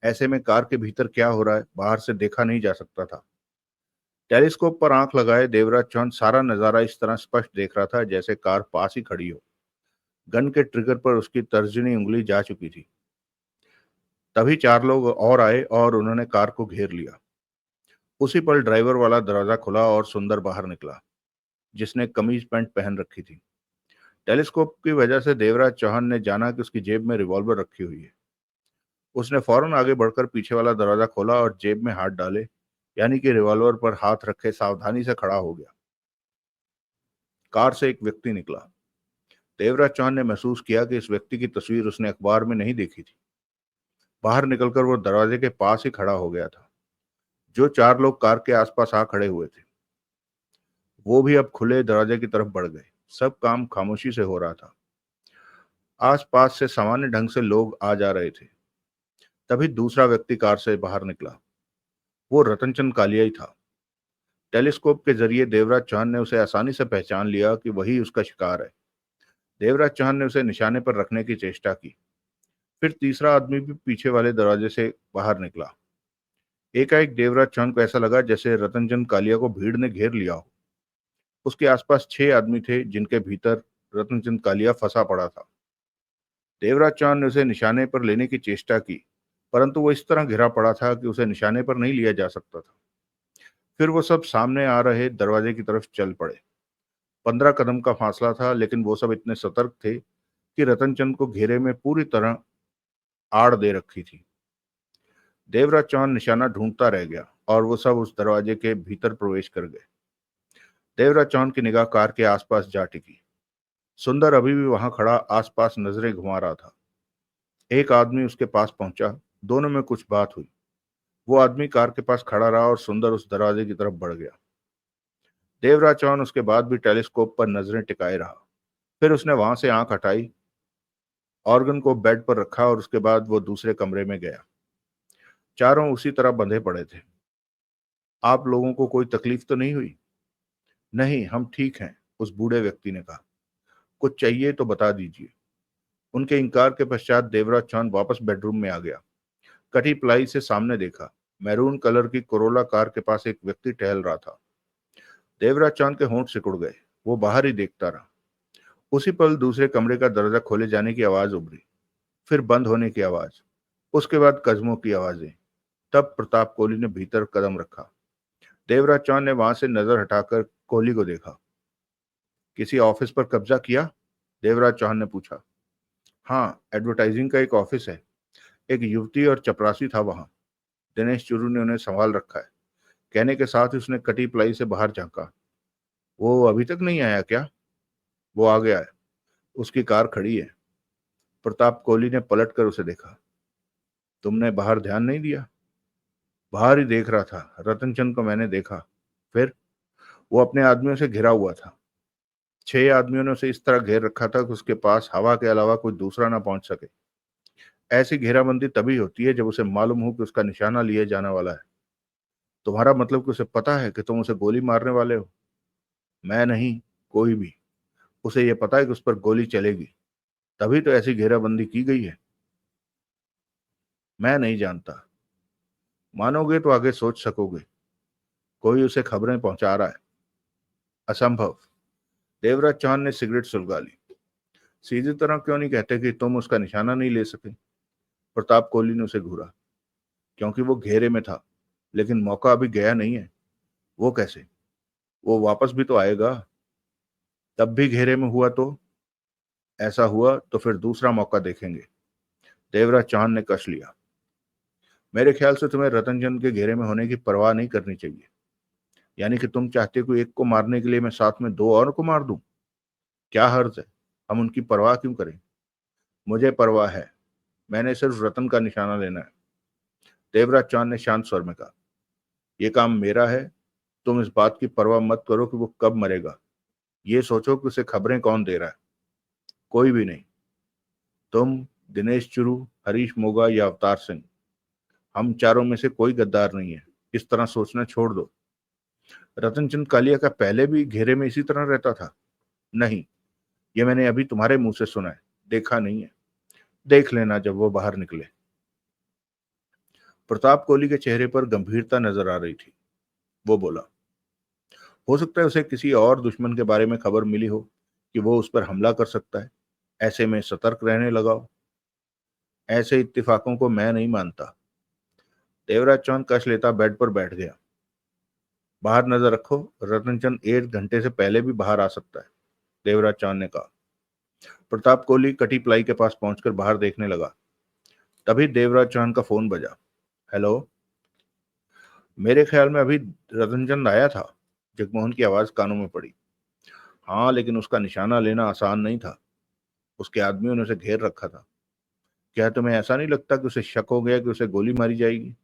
ऐसे में कार के भीतर क्या हो रहा है बाहर से देखा नहीं जा सकता था। टेलीस्कोप पर आंख लगाए देवराज चौहान सारा नजारा इस तरह स्पष्ट देख रहा था जैसे कार पास ही खड़ी हो। गन के ट्रिगर पर उसकी तर्जनी उंगली जा चुकी थी। तभी 4 लोग और आए और उन्होंने कार को घेर लिया। उसी पल ड्राइवर वाला दरवाजा खुला और सुंदर बाहर निकला, जिसने कमीज पैंट पहन रखी थी। टेलीस्कोप की वजह से देवराज चौहान ने जाना कि उसकी जेब में रिवॉल्वर रखी हुई है। उसने फौरन आगे बढ़कर पीछे वाला दरवाजा खोला और जेब में हाथ डाले, यानी कि रिवॉल्वर पर हाथ रखे सावधानी से खड़ा हो गया। कार से एक व्यक्ति निकला। देवराज चौहान ने महसूस किया कि इस व्यक्ति की तस्वीर उसने अखबार में नहीं देखी थी। बाहर निकलकर वो दरवाजे के पास ही खड़ा हो गया था। जो 4 लोग कार के आसपास आ खड़े हुए थे वो भी अब खुले दरवाजे की तरफ बढ़ गए। सब काम खामोशी से हो रहा था। आसपास से सामान्य ढंग से लोग आ जा रहे थे। तभी दूसरा व्यक्ति कार से बाहर निकला। वो रतनचंद कालिया ही था। टेलीस्कोप के जरिए देवराज चौहान ने उसे आसानी से पहचान लिया कि वही उसका शिकार है। देवराज चौहान ने उसे निशाने पर रखने की चेष्टा की। फिर तीसरा आदमी भी पीछे वाले दरवाजे से बाहर निकला। एकाएक देवराज चौहान को ऐसा लगा जैसे रतनचंद कालिया को भीड़ ने घेर लिया हो। उसके आसपास 6 आदमी थे जिनके भीतर रतनचंद कालिया फंसा पड़ा था। देवराज चांद ने उसे निशाने पर लेने की चेष्टा की, परंतु वो इस तरह घिरा पड़ा था कि उसे निशाने पर नहीं लिया जा सकता था। फिर वो सब सामने आ रहे दरवाजे की तरफ चल पड़े। 15 कदम का फासला था, लेकिन वो सब इतने सतर्क थे कि रतनचंद को घेरे में पूरी तरह आड़ दे रखी थी। देवराज चौहान निशाना ढूंढता रह गया और वो सब उस दरवाजे के भीतर प्रवेश कर गए। देवराज चौहान की निगाह कार के आसपास जा टिकी। सुंदर अभी भी वहां खड़ा आसपास नजरें घुमा रहा था। एक आदमी उसके पास पहुंचा। दोनों में कुछ बात हुई। वो आदमी कार के पास खड़ा रहा और सुंदर उस दरवाजे की तरफ बढ़ गया। देवराज चौहान उसके बाद भी टेलीस्कोप पर नजरें टिकाए रहा। फिर उसने वहां से आंख हटाई, ऑर्गन को बेड पर रखा और उसके बाद वो दूसरे कमरे में गया। चारों उसी तरह बंधे पड़े थे। आप लोगों को कोई तकलीफ तो नहीं हुई? नहीं, हम ठीक हैं, उस बूढ़े व्यक्ति ने कहा। कुछ चाहिए तो बता दीजिए। उनके इनकार के पश्चात देवराज चांद वापस बेडरूम में आ गया। कटी प्लाई से सामने देखा। मैरून कलर की कोरोला कार के पास एक व्यक्ति टहल रहा था। देवराज चांद के होंठ सिकुड़ गए। वो बाहर ही देखता रहा। उसी पल दूसरे कमरे का दरवाजा खोले जाने की आवाज उभरी, फिर बंद होने की आवाज, उसके बाद कदमों की आवाजें। तब प्रताप कोहली ने भीतर कदम रखा। देवराज चांद ने वहां से नजर हटाकर कोहली को देखा। किसी ऑफिस पर कब्जा किया? देवराज चौहान ने पूछा। हाँ, एडवर्टाइजिंग का एक ऑफिस है। एक युवती और चपरासी था वहां। दिनेश चुरू ने उन्हें संभाल रखा है। कहने के साथ ही उसने कटी प्लाई से बाहर झांका। वो अभी तक नहीं आया क्या? वो आ गया है। उसकी कार खड़ी है। प्रताप कोहली ने पलट कर उसे देखा। तुमने बाहर ध्यान नहीं दिया? बाहर ही देख रहा था। रतनचंद को मैंने देखा। फिर? वो अपने आदमियों से घिरा हुआ था। 6 आदमियों ने उसे इस तरह घेर रखा था कि उसके पास हवा के अलावा कोई दूसरा ना पहुंच सके। ऐसी घेराबंदी तभी होती है जब उसे मालूम हो कि उसका निशाना लिए जाने वाला है। तुम्हारा मतलब कि उसे पता है कि तुम उसे गोली मारने वाले हो? मैं नहीं, कोई भी। उसे यह पता है कि उस पर गोली चलेगी, तभी तो ऐसी घेराबंदी की गई है। मैं नहीं जानता। मानोगे तो आगे सोच सकोगे। कोई उसे खबरें पहुंचा रहा है। असंभव। देवराज चौहान ने सिगरेट सुलगा ली। सीधी तरह क्यों नहीं कहते कि तुम उसका निशाना नहीं ले सके? प्रताप कोहली ने उसे घूरा। क्योंकि वो घेरे में था, लेकिन मौका अभी गया नहीं है। वो कैसे? वो वापस भी तो आएगा। तब भी घेरे में हुआ तो? ऐसा हुआ तो फिर दूसरा मौका देखेंगे। देवराज चौहान ने कश लिया। मेरे ख्याल से तुम्हें रतनचंद के घेरे में होने की परवाह नहीं करनी चाहिए। यानी कि तुम चाहते हो एक को मारने के लिए मैं साथ में 2 और को मार दूं? क्या हर्ज है? हम उनकी परवाह क्यों करें? मुझे परवाह है। मैंने सिर्फ रतन का निशाना लेना है। देवराज चौहान ने शांत स्वर में कहा। यह काम मेरा है। तुम इस बात की परवाह मत करो कि वो कब मरेगा। ये सोचो कि उसे खबरें कौन दे रहा है। कोई भी नहीं। तुम, दिनेश चुरू, हरीश मोगा या अवतार सिंह, हम चारों में से कोई गद्दार नहीं है। इस तरह सोचना छोड़ दो। रतनचंद कालिया का पहले भी घेरे में इसी तरह रहता था? नहीं, ये मैंने अभी तुम्हारे मुंह से सुना है, देखा नहीं है। देख लेना जब वो बाहर निकले। प्रताप कोहली के चेहरे पर गंभीरता नजर आ रही थी। वो बोला, हो सकता है उसे किसी और दुश्मन के बारे में खबर मिली हो कि वो उस पर हमला कर सकता है। ऐसे में सतर्क रहने लगाओ। ऐसे इत्तेफाकों को मैं नहीं मानता। देवराज चौंद कश लेता बेड पर बैठ गया। बाहर नजर रखो। रतनचंद 1 घंटे से पहले भी बाहर आ सकता है, देवराज चौंद ने कहा। प्रताप कोहली कटी प्लाई के पास पहुंचकर बाहर देखने लगा। तभी देवराज चौहान का फोन बजा। हेलो। मेरे ख्याल में अभी रतनचंद आया था। जगमोहन की आवाज कानों में पड़ी। हाँ, लेकिन उसका निशाना लेना आसान नहीं था। उसके आदमियों ने उसे घेर रखा था। क्या तुम्हें ऐसा नहीं लगता कि उसे शक हो गया कि उसे गोली मारी जाएगी?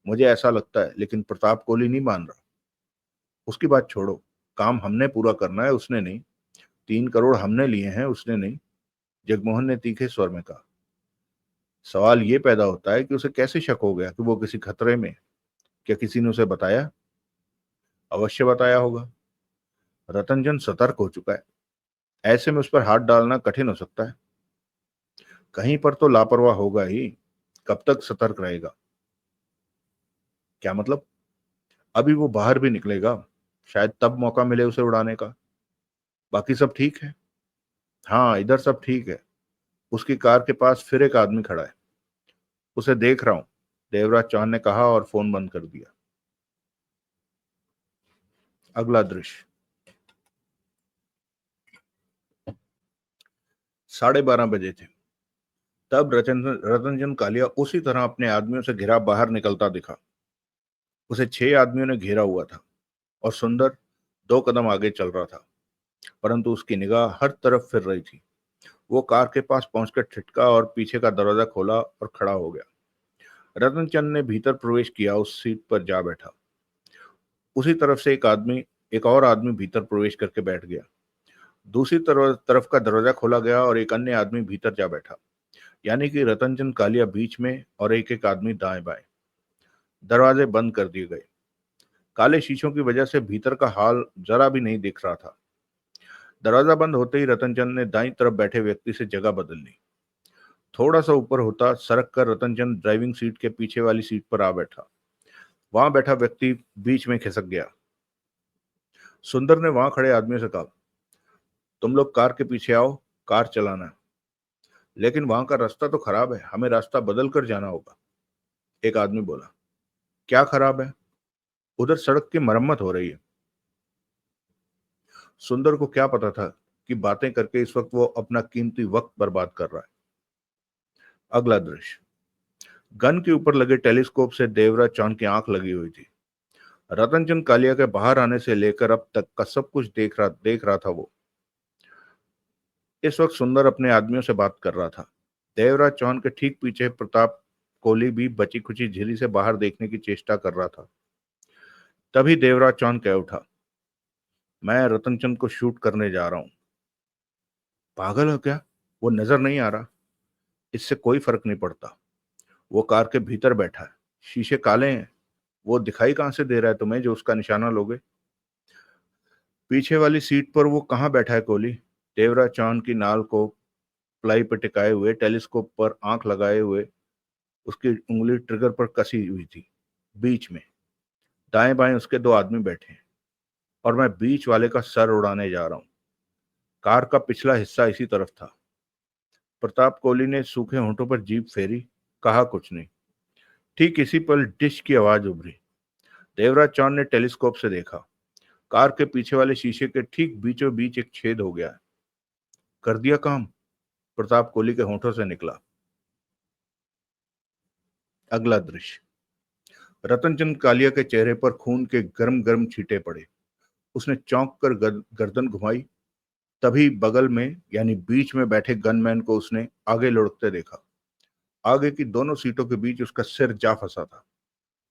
मुझे ऐसा लगता है, लेकिन प्रताप कोहली नहीं मान रहा। उसकी बात छोड़ो। काम हमने पूरा करना है, उसने नहीं। 3 करोड़ हमने लिए हैं, उसने नहीं। जगमोहन ने तीखे स्वर में कहा। सवाल ये पैदा होता है कि उसे कैसे शक हो गया कि वो किसी खतरे में है? क्या किसी ने उसे बताया? अवश्य बताया होगा। रतनचंद सतर्क हो चुका है। ऐसे में उस पर हाथ डालना कठिन हो सकता है। कहीं पर तो लापरवाह होगा ही। कब तक सतर्क रहेगा? क्या मतलब? अभी वो बाहर भी निकलेगा। शायद तब मौका मिले उसे उड़ाने का। बाकी सब ठीक है? हाँ, इधर सब ठीक है। उसकी कार के पास फिर एक आदमी खड़ा है। उसे देख रहा हूं, देवराज चौहान ने कहा और फोन बंद कर दिया। अगला दृश्य। 12:30 बजे थे। तब रतनचंद कालिया उसी तरह अपने आदमियों से घिरा बाहर निकलता दिखा। उसे 6 आदमियों ने घेरा हुआ था और सुंदर 2 कदम आगे चल रहा था, परंतु उसकी निगाह हर तरफ फिर रही थी। वो कार के पास पहुंचकर ठिठका और पीछे का दरवाजा खोला और खड़ा हो गया। रतनचंद ने भीतर प्रवेश किया, उस सीट पर जा बैठा। उसी तरफ से एक और आदमी भीतर प्रवेश करके बैठ गया। दूसरी तरफ का दरवाजा खोला गया और एक अन्य आदमी भीतर जा बैठा, यानी कि रतनचंद कालिया बीच में और एक एक आदमी दाएं बाएं। दरवाजे बंद कर दिए गए। काले शीशों की वजह से भीतर का हाल जरा भी नहीं दिख रहा था। दरवाजा बंद होते ही रतनचंद ने दाईं तरफ बैठे व्यक्ति से जगह बदल ली। थोड़ा सा ऊपर होता सरक कर रतनचंद ड्राइविंग सीट के पीछे वाली सीट पर आ बैठा। वहां बैठा व्यक्ति बीच में खिसक गया। सुंदर ने वहां खड़े आदमियों से कहा, तुम लोग कार के पीछे आओ, कार चलाना है। लेकिन वहां का रास्ता तो खराब है, हमें रास्ता बदल कर जाना होगा। एक आदमी बोला, क्या खराब है? उधर सड़क की मरम्मत हो रही है। सुंदर को क्या पता था कि बातें करके इस वक्त वो अपना कीमती वक्त बर्बाद कर रहा है। अगला दृश्य। गन के ऊपर लगे टेलीस्कोप से देवराज चांद की आंख लगी हुई थी। रतनचंद कालिया के बाहर आने से लेकर अब तक का सब कुछ देख रहा था वो। इस वक्त सुंदर अपने आदमियों से बात कर रहा था। देवराज चौहान के ठीक पीछे प्रताप कोहली भी बची खुची झिरी से बाहर देखने की चेष्टा कर रहा था। तभी देवराज चौहान कह उठा, मैं रतनचंद को शूट करने जा रहा हूं। पागल हो क्या? वो नजर नहीं आ रहा? इससे कोई फर्क नहीं पड़ता। वो कार के भीतर बैठा है, शीशे काले हैं, वो दिखाई कहां से दे रहा है तुम्हें जो उसका निशाना लोगे? पीछे वाली सीट पर वो कहां बैठा है कोहली? देवराज चौहान की नाल को प्लाई पर टिकाए हुए, टेलीस्कोप पर आंख लगाए हुए, उसकी उंगली ट्रिगर पर कसी हुई थी। बीच में दाएं बाएं उसके 2 आदमी बैठे हैं और मैं बीच वाले का सर उड़ाने जा रहा हूं। कार का पिछला हिस्सा इसी तरफ था। प्रताप कोहली ने सूखे होंठों पर जीभ फेरी, कहा कुछ नहीं। ठीक इसी पर डिश की आवाज उभरी। देवराज चौहान ने टेलीस्कोप से देखा, कार के पीछे वाले शीशे के ठीक बीचों बीच एक छेद हो गया है। कर दिया काम, प्रताप कोहली के होंठों से निकला। अगला दृश्य। रतनचंद कालिया के चेहरे पर खून के गर्म गर्म छींटे पड़े। उसने चौंक कर गर्दन घुमाई। तभी बगल में यानी बीच में बैठे गनमैन को उसने आगे लुढ़कते देखा। आगे की दोनों सीटों के बीच उसका सिर जा फंसा था।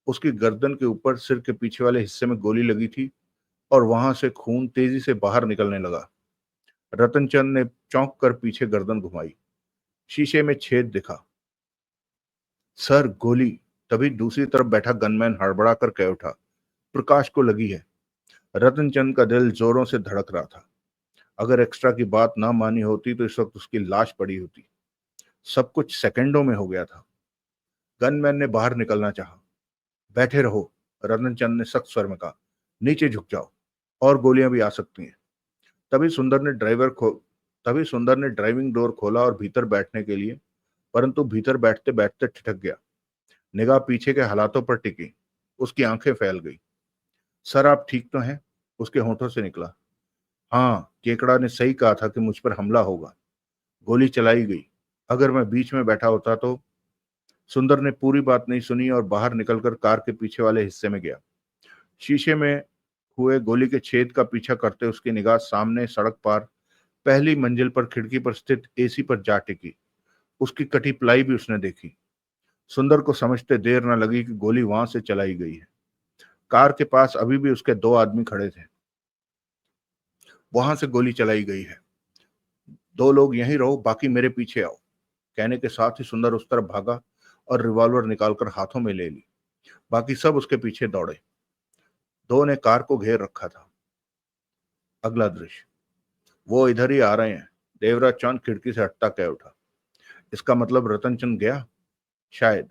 उसकी गर्दन के ऊपर सिर के पीछे वाले हिस्से में गोली लगी थी और वहां से खून तेजी से बाहर निकलने लगा। रतनचंद ने चौंक कर पीछे गर्दन घुमाई। शीशे में छेद दिखा। सर, गोली। तभी दूसरी तरफ बैठा गनमैन हड़बड़ा कर कह उठा, प्रकाश को लगी है। रतनचंद का दिल जोरों से धड़क रहा था। अगर एक्स्ट्रा की बात ना मानी होती तो इस वक्त उसकी लाश पड़ी होती। सब कुछ सेकंडों में हो गया था। गनमैन ने बाहर निकलना चाहा। बैठे रहो, रतनचंद ने सख्त स्वर में कहा, नीचे झुक जाओ, और गोलियां भी आ सकती हैं। तभी सुंदर ने तभी सुंदर ने ड्राइविंग डोर खोला और भीतर बैठने के लिए, परंतु भीतर बैठते बैठते ठिठक गया। निगाह पीछे के हालातों पर टिकी। उसकी आंखें फैल गई। सर, आप ठीक तो हैं? उसके होंठों से निकला। हाँ, केकड़ा ने सही कहा था कि मुझ पर हमला होगा। गोली चलाई गई। अगर मैं बीच में बैठा होता तो। सुंदर ने पूरी बात नहीं सुनी और बाहर निकलकर कार के पीछे वाले हिस्से में गया। शीशे में हुए गोली के छेद का पीछा करते उसकी निगाह सामने सड़क पार पहली मंजिल पर खिड़की पर स्थित एसी पर जा टिकी। उसकी कटी प्लाई भी उसने देखी। सुंदर को समझते देर न लगी कि गोली वहां से चलाई गई है। कार के पास अभी भी उसके 2 आदमी खड़े थे। वहां से गोली चलाई गई है। 2 लोग यहीं रहो, बाकी मेरे पीछे आओ। कहने के साथ ही सुंदर उस तरफ भागा और रिवॉल्वर निकालकर हाथों में ले ली। बाकी सब उसके पीछे दौड़े। 2 ने कार को घेर रखा था। अगला दृश्य। वो इधर ही आ रहे हैं। देवराज चांद खिड़की से हटता कह उठा। इसका मतलब रतनचंद गया? शायद।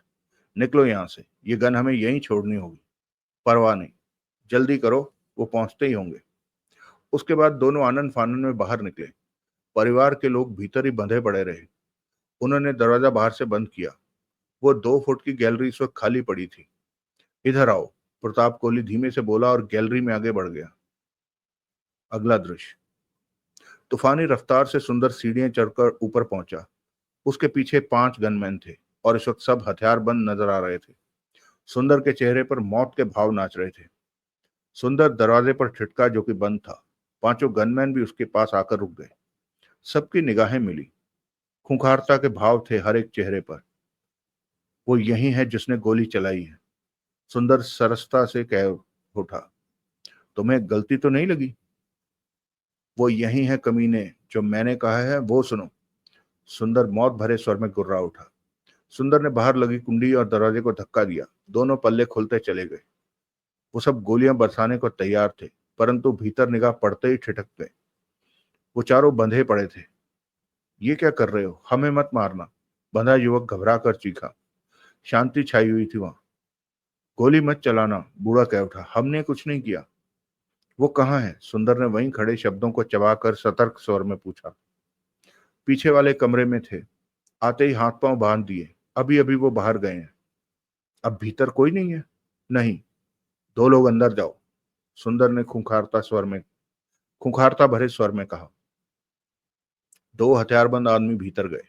निकलो यहां से, ये गन हमें यहीं छोड़नी होगी। परवाह नहीं, जल्दी करो, वो पहुंचते ही होंगे। उसके बाद दोनों आनन फानन में बाहर निकले। परिवार के लोग भीतर ही बंधे पड़े रहे। उन्होंने दरवाजा बाहर से बंद किया। वो 2 फुट की गैलरी इस वक्त खाली पड़ी थी। इधर आओ, प्रताप कोहली धीमे से बोला और गैलरी में आगे बढ़ गया। अगला दृश्य। तूफानी रफ्तार से सुंदर सीढ़ियां चढ़कर ऊपर पहुंचा। उसके पीछे 5 गनमैन थे और इस वक्त सब हथियार बंद नजर आ रहे थे। सुंदर के चेहरे पर मौत के भाव नाच रहे थे। सुंदर दरवाजे पर ठिठका जो कि बंद था। 5 गनमैन भी उसके पास आकर रुक गए। सबकी निगाहें मिली। खूंखारता के भाव थे हर एक चेहरे पर। वो यही है जिसने गोली चलाई है, सुंदर सरसता से कह उठा। तुम्हें गलती तो नहीं लगी? वो यही है कमीने, जो मैंने कहा है वो सुनो। सुंदर मौत भरे स्वर में गुर्रा उठा। सुंदर ने बाहर लगी कुंडी और दरवाजे को धक्का दिया। दोनों पल्ले खुलते चले गए। वो सब गोलियां बरसाने को तैयार थे, परंतु भीतर निगाह पड़ते ही ठिठक गए। वो चारों बंधे पड़े थे। ये क्या कर रहे हो? हमें मत मारना, बंधा युवक घबरा कर चीखा। शांति छाई हुई थी वहां। गोली मत चलाना, बूढ़ा कह उठा। हमने कुछ नहीं किया। वो कहाँ है? सुंदर ने वहीं खड़े शब्दों को चबाकर सतर्क स्वर में पूछा। पीछे वाले कमरे में थे। आते ही हाथ पांव बांध दिए। अभी अभी वो बाहर गए हैं। अब भीतर कोई नहीं है? नहीं। 2 लोग अंदर जाओ, सुंदर ने खूंखारता भरे स्वर में कहा। 2 हथियारबंद आदमी भीतर गए।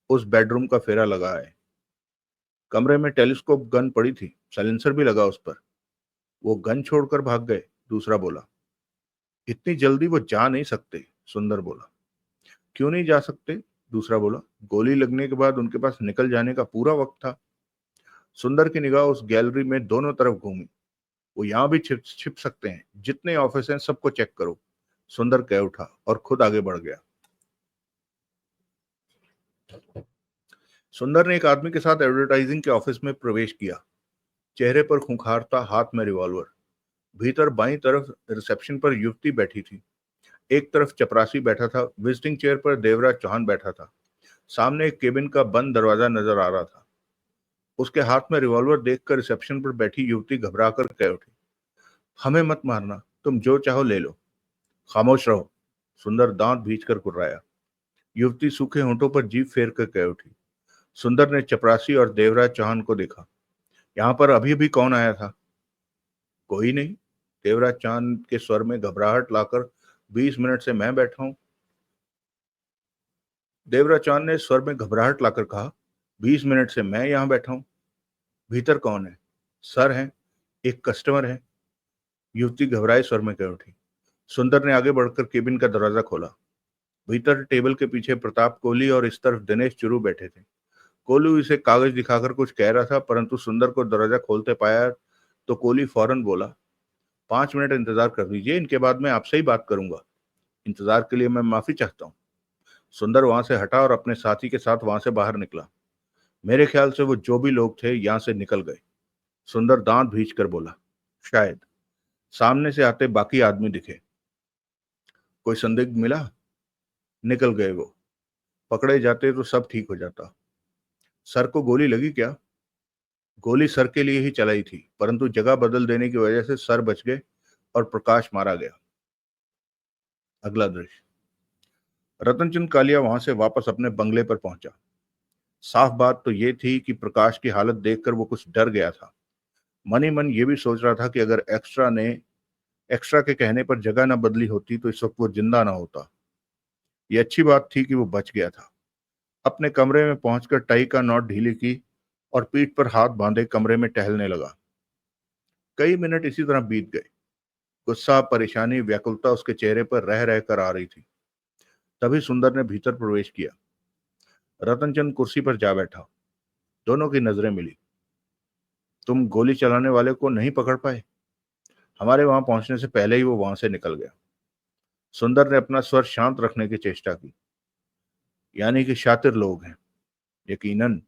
उस बेडरूम का फेरा लगा है। कमरे में टेलीस्कोप गन पड़ी थी, साइलेंसर भी लगा उस पर। वो गन छोड़कर भाग गए, दूसरा बोला। इतनी जल्दी वो जा नहीं सकते, सुंदर बोला। क्यों नहीं जा सकते? दूसरा बोला। गोली लगने के बाद उनके पास निकल जाने का पूरा वक्त था। सुंदर की निगाह उस गैलरी में दोनों तरफ घूमी। वो यहां भी छिप छिप सकते हैं। जितने ऑफिस हैं सबको चेक करो, सुंदर कह उठा और खुद आगे बढ़ गया। सुंदर ने एक आदमी के साथ एडवर्टाइजिंग के ऑफिस में प्रवेश किया। चेहरे पर खूंखारता, हाथ में रिवॉल्वर। भीतर बाईं तरफ रिसेप्शन पर युवती बैठी थी। एक तरफ चपरासी बैठा था। विजिटिंग चेयर पर देवराज चौहान बैठा था। सामने एक केबिन का बंद दरवाजा नजर आ रहा था। उसके हाथ में रिवॉल्वर देखकर रिसेप्शन पर बैठी युवती घबराकर कह उठी। हमें मत मारना, तुम जो चाहो ले लो। खामोश रहो, सुंदर दांत भींचकर कुर्राया। युवती सूखे होंठों पर जीभ फेर कर कह उठी। सुंदर ने चपरासी और देवराज चौहान को देखा। यहाँ पर अभी अभी कौन आया था? कोई नहीं। देवराज चौहान के स्वर में घबराहट लाकर 20 मिनट से मैं बैठा हूं। देवराज चौहान ने स्वर में घबराहट लाकर कहा। 20 मिनट से मैं यहां बैठा हूं। भीतर कौन है? सर है, एक कस्टमर है। युवती घबराए स्वर में कह उठी। सुंदर ने आगे बढ़कर केबिन का दरवाजा खोला। भीतर टेबल के पीछे प्रताप कोहली और इस तरफ दिनेश चुरू बैठे थे। कोहली इसे कागज दिखाकर कुछ कह रहा था, परंतु सुंदर को दरवाजा खोलते पाया तो कोहली फौरन बोला। 5 मिनट इंतजार कर दीजिए, इनके बाद मैं आपसे ही बात करूंगा। इंतजार के लिए मैं माफी चाहता हूँ। सुंदर वहां से हटा और अपने साथी के साथ वहां से बाहर निकला। मेरे ख्याल से वो जो भी लोग थे यहां से निकल गए, सुंदर दांत भींच कर बोला। शायद। सामने से आते बाकी आदमी दिखे। कोई संदिग्ध मिला? निकल गए वो। पकड़े जाते तो सब ठीक हो जाता। सर को गोली लगी क्या? गोली सर के लिए ही चलाई थी, परंतु जगह बदल देने की वजह से सर बच गए और प्रकाश मारा गया। अगला दृश्य। रतनचंद कालिया वहां से वापस अपने बंगले पर पहुंचा। साफ बात तो ये थी कि प्रकाश की हालत देखकर वो कुछ डर गया था। मन ही मन ये भी सोच रहा था कि अगर एक्स्ट्रा के कहने पर जगह न बदली होती तो इस वक्त वो जिंदा ना होता। ये अच्छी बात थी कि वो बच गया था। अपने कमरे में पहुंचकर टाई का नॉट ढीली की और पीठ पर हाथ बांधे कमरे में टहलने लगा। कई मिनट इसी तरह बीत गए। गुस्सा, परेशानी, व्याकुलता उसके चेहरे पर रह रह कर आ रही थी। तभी सुंदर ने भीतर प्रवेश किया। रतनचंद कुर्सी पर जा बैठा। दोनों की नजरें मिली। तुम गोली चलाने वाले को नहीं पकड़ पाए? हमारे वहां पहुंचने से पहले ही वो वहां से निकल गया। सुंदर ने अपना स्वर शांत रखने की चेष्टा की। यानी कि शातिर लोग हैं। यकीनन।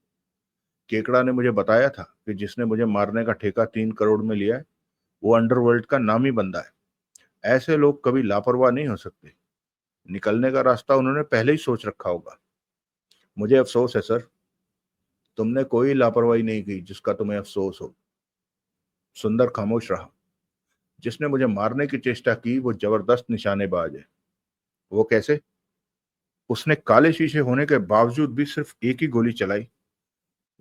केकड़ा ने मुझे बताया था कि जिसने मुझे मारने का ठेका 3 करोड़ में लिया है वो अंडरवर्ल्ड का नामी बंदा है। ऐसे लोग कभी लापरवाह नहीं हो सकते। निकलने का रास्ता उन्होंने पहले ही सोच रखा होगा। मुझे अफसोस है सर। तुमने कोई लापरवाही नहीं की जिसका तुम्हें अफसोस हो। सुंदर खामोश रहा। जिसने मुझे मारने की चेष्टा की वो जबरदस्त निशानेबाज है। वो कैसे? उसने काले शीशे होने के बावजूद भी सिर्फ एक ही गोली चलाई,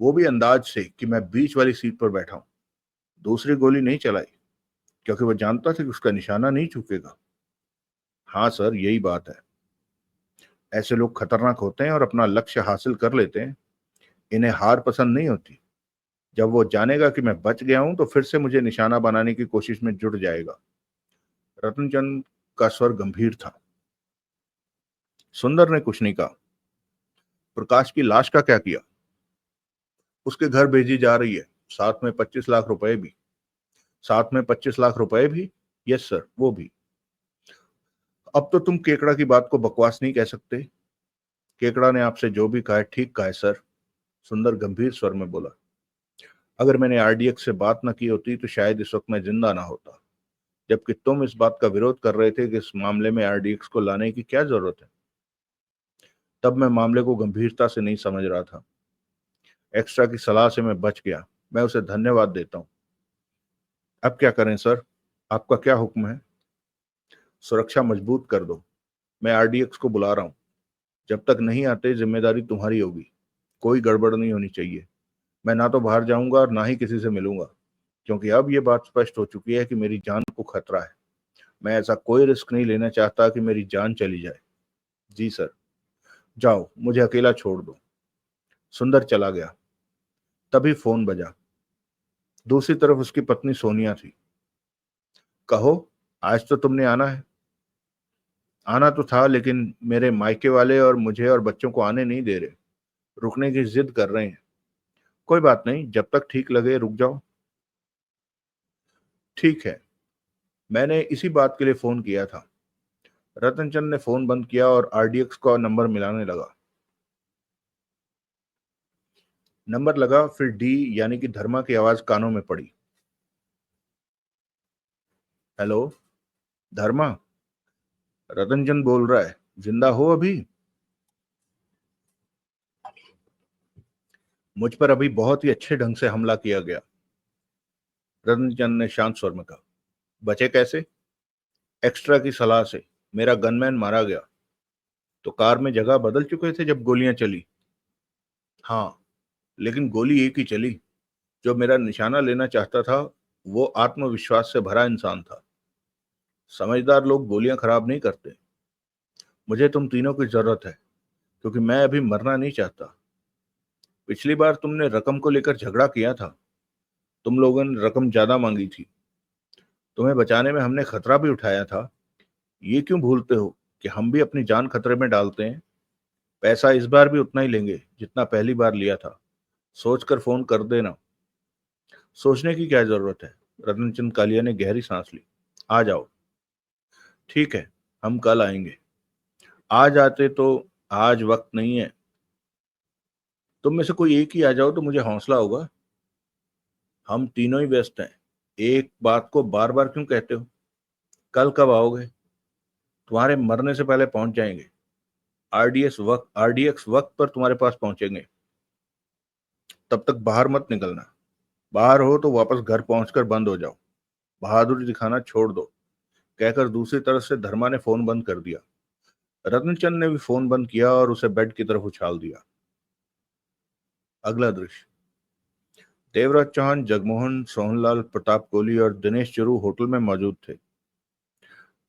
वो भी अंदाज से कि मैं बीच वाली सीट पर बैठा हूं। दूसरी गोली नहीं चलाई क्योंकि वो जानता था कि उसका निशाना नहीं चूकेगा। हाँ सर, यही बात है। ऐसे लोग खतरनाक होते हैं और अपना लक्ष्य हासिल कर लेते हैं। इन्हें हार पसंद नहीं होती। जब वो जानेगा कि मैं बच गया हूं तो फिर से मुझे निशाना बनाने की कोशिश में जुट जाएगा। रतनचंद का स्वर गंभीर था। सुंदर ने कुछ नहीं कहा। प्रकाश की लाश का क्या किया? उसके घर भेजी जा रही है, साथ में 25 लाख रुपए भी। साथ में 25 लाख रुपए भी? यस सर, वो भी। अब तो तुम केकड़ा की बात को बकवास नहीं कह सकते। केकड़ा ने आपसे जो भी कहा है ठीक कहा है सर, सुंदर गंभीर स्वर में बोला। अगर मैंने आरडीएक्स से बात न की होती तो शायद इस वक्त मैं जिंदा ना होता। जबकि तुम इस बात का विरोध कर रहे थे कि इस मामले में आरडीएक्स को लाने की क्या जरूरत है। तब मैं मामले को गंभीरता से नहीं समझ रहा था। एक्स्ट्रा की सलाह से मैं बच गया। मैं उसे धन्यवाद देता हूँ। अब क्या करें सर? आपका क्या हुक्म है? सुरक्षा मजबूत कर दो। मैं आरडीएक्स को बुला रहा हूँ। जब तक नहीं आते जिम्मेदारी तुम्हारी होगी। कोई गड़बड़ नहीं होनी चाहिए। मैं ना तो बाहर जाऊंगा और ना ही किसी से मिलूंगा, क्योंकि अब ये बात स्पष्ट हो चुकी है कि मेरी जान को खतरा है। मैं ऐसा कोई रिस्क नहीं लेना चाहता कि मेरी जान चली जाए। जी सर। जाओ, मुझे अकेला छोड़ दो। सुंदर चला गया। तभी फोन बजा। दूसरी तरफ उसकी पत्नी सोनिया थी। कहो, आज तो तुमने आना है। आना तो था, लेकिन मेरे मायके वाले और मुझे और बच्चों को आने नहीं दे रहे। रुकने की जिद कर रहे हैं। कोई बात नहीं, जब तक ठीक लगे रुक जाओ। ठीक है। मैंने इसी बात के लिए फोन किया था। रतनचंद ने फोन बंद किया और आरडीएक्स का नंबर मिलाने लगा। नंबर लगा, फिर डी यानी कि धर्मा की आवाज कानों में पड़ी। हेलो, धर्मा। रतनचंद बोल रहा है। जिंदा हो अभी? मुझ पर अभी बहुत ही अच्छे ढंग से हमला किया गया। रतनचंद ने शांत स्वर में कहा। बचे कैसे? एक्स्ट्रा की सलाह से। मेरा गनमैन मारा गया। तो कार में जगह बदल चुके थे जब गोलियां चली? हाँ, लेकिन गोली एक ही चली। जो मेरा निशाना लेना चाहता था वो आत्मविश्वास से भरा इंसान था। समझदार लोग गोलियां खराब नहीं करते। मुझे तुम तीनों की जरूरत है, क्योंकि मैं अभी मरना नहीं चाहता। पिछली बार तुमने रकम को लेकर झगड़ा किया था। तुम लोगों ने रकम ज्यादा मांगी थी। तुम्हें बचाने में हमने खतरा भी उठाया था। ये क्यों भूलते हो कि हम भी अपनी जान खतरे में डालते हैं? पैसा इस बार भी उतना ही लेंगे जितना पहली बार लिया था। सोचकर फोन कर देना। सोचने की क्या जरूरत है? रतनचंद कालिया ने गहरी सांस ली। आ जाओ। ठीक है, हम कल आएंगे। आज आते तो? आज वक्त नहीं है। तुम में से कोई एक ही आ जाओ तो मुझे हौसला होगा। हम तीनों ही व्यस्त हैं। एक बात को बार बार क्यों कहते हो? कल कब आओगे? तुम्हारे मरने से पहले पहुंच जाएंगे। आरडीएक्स वक्त पर तुम्हारे पास पहुंचेंगे। तब तक बाहर मत निकलना। बाहर हो तो वापस घर पहुंचकर बंद हो जाओ। बहादुरी दिखाना छोड़ दो। कहकर दूसरी तरफ से धर्मा ने फोन बंद कर दिया। रत्नचंद ने भी फोन बंद किया और उसे बेड की तरफ उछाल दिया। अगला दृश्य। देवराज चौहान, जगमोहन, सोहनलाल, प्रताप कोहली और दिनेश चुरू होटल में मौजूद थे।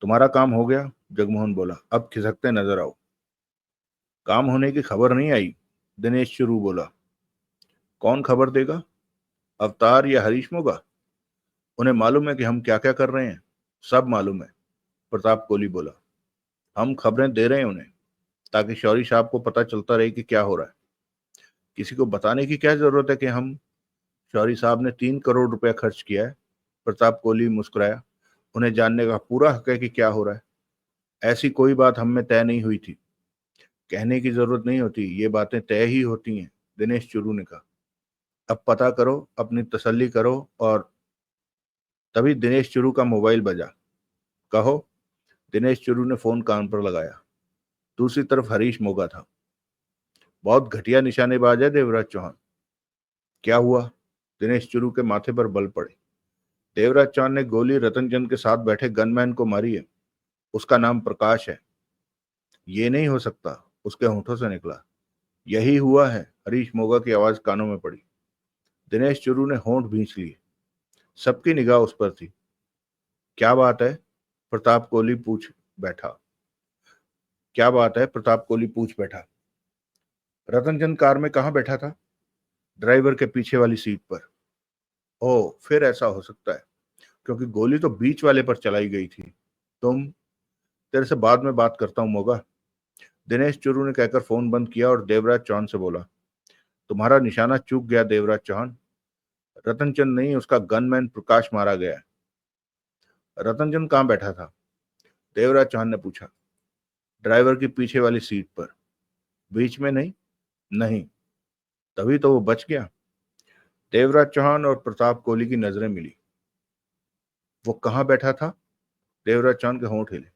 तुम्हारा काम हो गया, जगमोहन बोला। अब खिसकते नजर आओ। काम होने की खबर नहीं आई, दिनेश चुरू बोला। कौन खबर देगा? अवतार या हरीश मोगा? उन्हें मालूम है कि हम क्या क्या कर रहे हैं। सब मालूम है, प्रताप कोहली बोला। हम खबरें दे रहे हैं उन्हें, ताकि शौरी साहब को पता चलता रहे कि क्या हो रहा है। किसी को बताने की क्या जरूरत है कि हम शौरी साहब ने 3 करोड़ रुपया खर्च किया है। प्रताप कोहली मुस्कुराया। उन्हें जानने का पूरा हक है कि क्या हो रहा है। ऐसी कोई बात हम में तय नहीं हुई थी। कहने की जरूरत नहीं होती, ये बातें तय ही होती हैं, दिनेश चुरू ने कहा। अब पता करो, अपनी तसल्ली करो। और तभी दिनेश चुरू का मोबाइल बजा। कहो। दिनेश चुरू ने फोन कान पर लगाया। दूसरी तरफ हरीश मोगा था। बहुत घटिया निशानेबाज है देवराज चौहान। क्या हुआ? दिनेश चुरू के माथे पर बल पड़े। देवराज चांद ने गोली रतनचंद के साथ बैठे गनमैन को मारी है। उसका नाम प्रकाश है। ये नहीं हो सकता, उसके होठों से निकला। यही हुआ है। हरीश मोगा की आवाज कानों में पड़ी। दिनेश चुरू ने होंठ भींच लिए। सबकी निगाह उस पर थी। क्या बात है? प्रताप कोहली पूछ बैठा। क्या बात है? प्रताप कोहली पूछ बैठा। रतनचंद कार में कहाँ बैठा था? ड्राइवर के पीछे वाली सीट पर। ओ, फिर ऐसा हो सकता है, क्योंकि गोली तो बीच वाले पर चलाई गई थी। तेरे से बाद में बात करता हूं मोगा। दिनेश चुरू ने कहकर फोन बंद किया और देवराज चौहान से बोला, तुम्हारा निशाना चूक गया देवराज चौहान। रतनचंद नहीं, उसका गनमैन प्रकाश मारा गया है। रतनचंद कहाँ बैठा था? देवराज चौहान ने पूछा। ड्राइवर की पीछे वाली सीट पर। बीच में नहीं? नहीं। तभी तो वो बच गया। देवराज चौहान और प्रताप कोहली की नजरें मिली। वो कहाँ बैठा था? देवराज चौहान के होंठ हिले।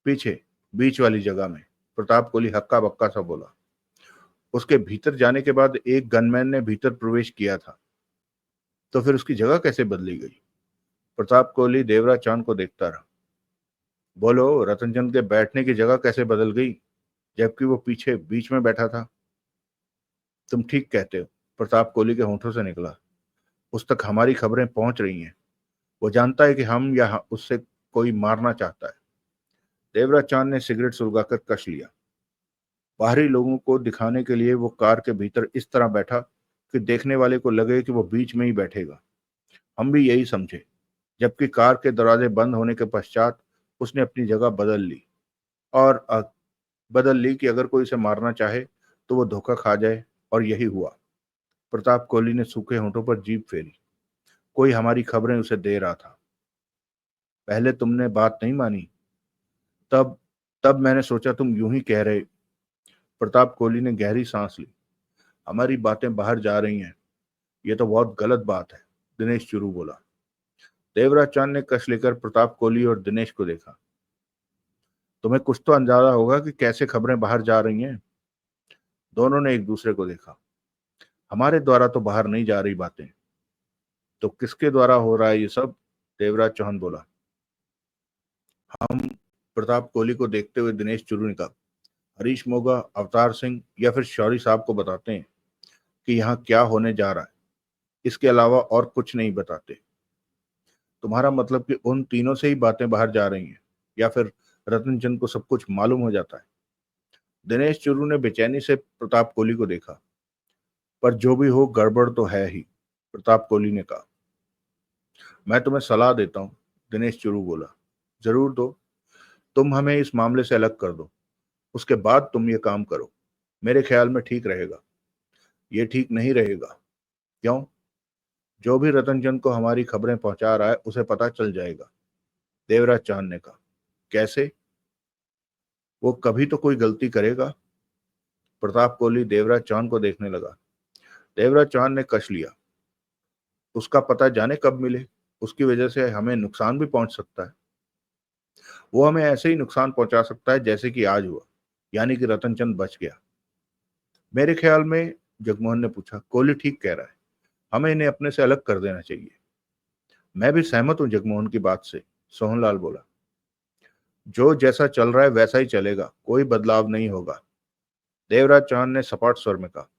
पीछे, बीच वाली जगह में। प्रताप कोहली हक्का बक्का सा बोला। उसके भीतर जाने के बाद एक गनमैन ने भीतर प्रवेश किया था, तो फिर उसकी जगह कैसे बदली गई? प्रताप कोहली देवराज चांद को देखता रहा। बोलो, रतनचंद के बैठने की जगह कैसे बदल गई, जबकि वो पीछे बीच में बैठा था? तुम ठीक कहते हो, प्रताप कोहली के होंठों से निकला। उस तक हमारी खबरें पहुंच रही हैं। वो जानता है कि हम या उससे कोई मारना चाहता है। देवराज चांद ने सिगरेट सुलगाकर कश लिया। बाहरी लोगों को दिखाने के लिए वो कार के भीतर इस तरह बैठा कि देखने वाले को लगे कि वो बीच में ही बैठेगा। हम भी यही समझे, जबकि कार के दरवाजे बंद होने के पश्चात उसने अपनी जगह और बदल ली कि अगर कोई उसे मारना चाहे तो वो धोखा खा जाए, और यही हुआ। प्रताप कोहली ने सूखे होंठों पर जीभ फेरी। कोई हमारी खबरें उसे दे रहा था। पहले तुमने बात नहीं मानी। तब तब मैंने सोचा तुम यूं ही कह रहे। प्रताप कोहली ने गहरी सांस ली। हमारी बातें बाहर जा रही हैं। ये तो बहुत गलत बात है, दिनेश चुरू बोला। देवराज चांद ने कश लेकर प्रताप कोहली और दिनेश को देखा। तुम्हें कुछ तो अंदाजा होगा कि कैसे खबरें बाहर जा रही हैं। दोनों ने एक दूसरे को देखा। हमारे द्वारा तो बाहर नहीं जा रही बातें। तो किसके द्वारा हो रहा है ये सब? देवराज चौहान बोला। हम प्रताप कोहली को देखते हुए दिनेश चुरू ने कहा, हरीश मोगा, अवतार सिंह या फिर शौरी साहब को बताते हैं कि यहाँ क्या होने जा रहा है। इसके अलावा और कुछ नहीं बताते। तुम्हारा मतलब कि उन तीनों से ही बातें बाहर जा रही हैं, या फिर रतनचंद को सब कुछ मालूम हो जाता है? दिनेश चुरू ने बेचैनी से प्रताप कोहली को देखा। पर जो भी हो, गड़बड़ तो है ही, प्रताप कोहली ने कहा। मैं तुम्हें सलाह देता हूं, दिनेश चुरू बोला। जरूर दो। तुम हमें इस मामले से अलग कर दो, उसके बाद तुम ये काम करो। मेरे ख्याल में ठीक रहेगा। ये ठीक नहीं रहेगा। क्यों? जो भी रतनचंद को हमारी खबरें पहुंचा रहा है उसे पता चल जाएगा। देवराज चांद ने कहा। कैसे? वो कभी तो कोई गलती करेगा। प्रताप कोहली देवराज चांद को देखने लगा। देवराज चांद ने कश लिया। उसका पता जाने कब मिले। उसकी वजह से हमें नुकसान भी पहुंच सकता है। वो हमें ऐसे ही नुकसान पहुंचा सकता है जैसे कि आज हुआ, यानी कि रतनचंद बच गया। मेरे ख्याल में, जगमोहन ने पूछा। कोहली ठीक कह रहा है, हमें इन्हें अपने से अलग कर देना चाहिए। मैं भी सहमत हूं जगमोहन की बात से, सोहनलाल बोला। जो जैसा चल रहा है वैसा ही चलेगा, कोई बदलाव नहीं होगा। देवराज चौहान ने सपाट स्वर में कहा।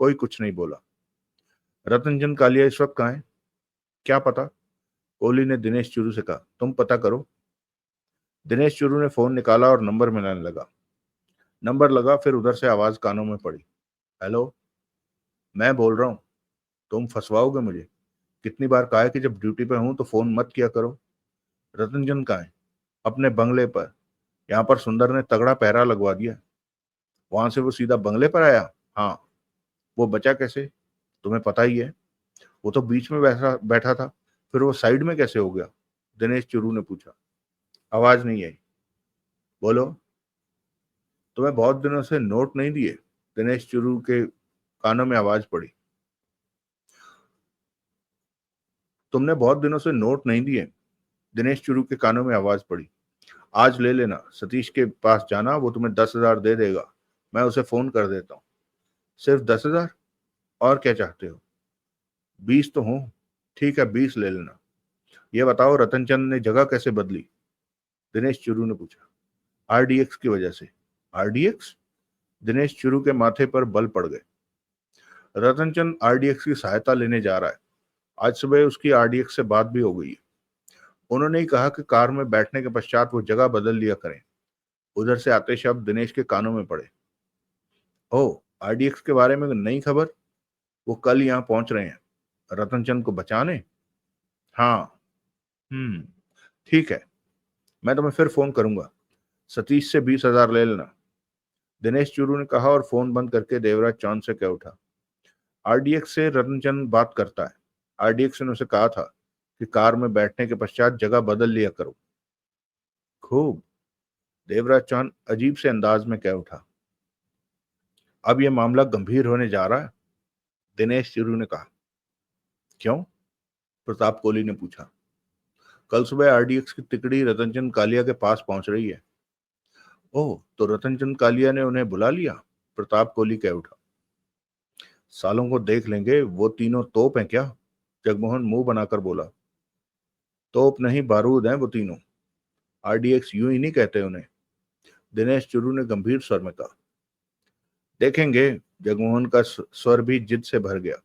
कोई कुछ नहीं बोला। रतनचंद कालिया इस वक्त कहाँ है? क्या पता? कोहली ने दिनेश चुरू से कहा। तुम पता करो। दिनेश चुरू ने फोन निकाला और नंबर मिलाने लगा। नंबर लगा, फिर उधर से आवाज कानों में पड़ी। हेलो, मैं बोल रहा हूँ। तुम फंसवाओगे मुझे। कितनी बार कहा है कि जब ड्यूटी पे हूं तो फोन मत किया करो। रतनचंद कहाँ है? अपने बंगले पर। यहाँ पर सुंदर ने तगड़ा पहरा लगवा दिया। वहां से वो सीधा बंगले पर आया? हाँ। वो बचा कैसे? तुम्हें पता ही है। वो तो बीच में बैठा बैठा था, फिर वो साइड में कैसे हो गया? दिनेश चुरू ने पूछा। आवाज नहीं आई। बोलो। तुम्हें बहुत दिनों से नोट नहीं दिए? दिनेश चुरू के कानों में आवाज पड़ी। तुमने बहुत दिनों से नोट नहीं दिए? दिनेश चुरू के कानों में आवाज पड़ी। आज ले लेना, सतीश के पास जाना, वो तुम्हें 10,000 दे देगा। मैं उसे फोन कर देता हूँ। सिर्फ 10,000? और क्या चाहते हो? 20 तो हो। ठीक है, 20 ले लेना। ये बताओ रतनचंद ने जगह कैसे बदली? दिनेश चुरू ने पूछा। आरडीएक्स की वजह से। आरडीएक्स? दिनेश चुरू के माथे पर बल पड़ गए। रतनचंद आरडीएक्स की सहायता लेने जा रहा है। आज सुबह उसकी आरडीएक्स से बात भी हो गई है। उन्होंने ही कहा कि कार में बैठने के पश्चात वो जगह बदल लिया करें। उधर से आते शब्द दिनेश के कानों में पड़े। ओह, आरडीएक्स के बारे में नई खबर? वो कल यहाँ पहुंच रहे हैं रतनचंद को बचाने। हाँ। हम्म। ठीक है, मैं तुम्हें फिर फोन करूंगा। सतीश से 20,000 ले लेना, दिनेश चूरू ने कहा और फोन बंद करके देवराज चांद से कह उठा। आरडीएक्स से रतनचंद बात करता है। आरडीएक्स ने उसे कहा था कि कार में बैठने के पश्चात जगह बदल लिया करो। खूब, देवराज चांद अजीब से अंदाज में कह उठा। अब यह मामला गंभीर होने जा रहा है, दिनेश चूरू ने कहा। क्यों? प्रताप कोहली ने पूछा। कल सुबह आरडीएक्स की तिकड़ी रतनचंद कालिया के पास पहुंच रही है। ओह, तो रतनचंद कालिया ने उन्हें बुला लिया? प्रताप कोहली कह उठा। सालों को देख लेंगे, वो तीनों तोप हैं क्या? जगमोहन मुंह बनाकर बोला। तोप नहीं, बारूद हैं वो तीनों। आरडीएक्स यूं ही नहीं कहते उन्हें, दिनेश चुरू ने गंभीर स्वर में कहा। देखेंगे। जगमोहन का स्वर भी जिद से भर गया।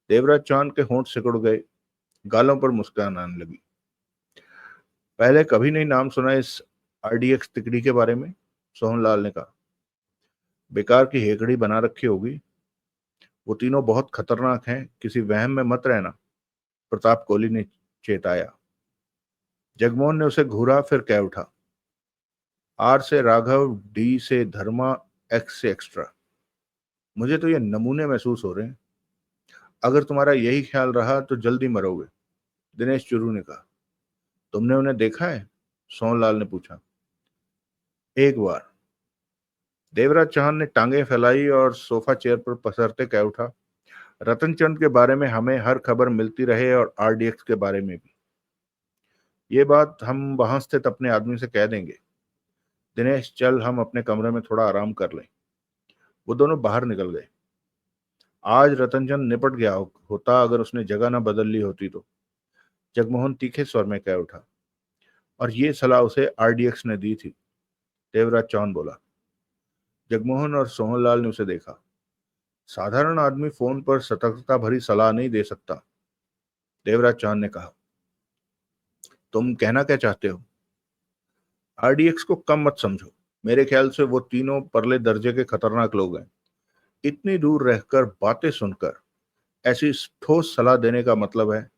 देवराज चांद के होंठ सिकुड़ गए, गालों पर मुस्कान आने लगी। पहले कभी नहीं नाम सुना इस आरडीएक्स तिकड़ी के बारे में, सोहनलाल ने कहा। बेकार की हेकड़ी बना रखी होगी। वो तीनों बहुत खतरनाक हैं, किसी वहम में मत रहना, प्रताप कोहली ने चेताया। जगमोहन ने उसे घूरा, फिर कह उठा। आर से राघव, डी से धर्मा, एक्स से एक्स्ट्रा। मुझे तो ये नमूने महसूस हो रहे हैं। अगर तुम्हारा यही ख्याल रहा तो जल्दी मरोगे, दिनेश चुरू ने कहा। तुमने उन्हें देखा है? सोहनलाल ने पूछा। एक बार। देवराज चौहान ने टांगे फैलाई और सोफा चेयर पर पसरते कह उठा। रतनचंद के बारे में हमें हर खबर मिलती रहे और आरडीएक्स के बारे में भी। ये बात हम वहां स्थित अपने आदमी से कह देंगे। दिनेश, चल हम अपने कमरे में थोड़ा आराम कर लें। वो दोनों बाहर निकल गए। आज रतनचंद निपट गया होता अगर उसने जगह न बदल ली होती तो, जगमोहन तीखे स्वर में कह उठा। और ये सलाह उसे आरडीएक्स ने दी थी, देवराज चौहान बोला। जगमोहन और सोहनलाल ने उसे देखा। साधारण आदमी फोन पर सतर्कता भरी सलाह नहीं दे सकता, देवराज चौहान ने कहा। तुम कहना क्या चाहते हो? आरडीएक्स को कम मत समझो। मेरे ख्याल से वो तीनों परले दर्जे के खतरनाक लोग हैं। इतनी दूर रहकर बातें सुनकर ऐसी ठोस सलाह देने का मतलब है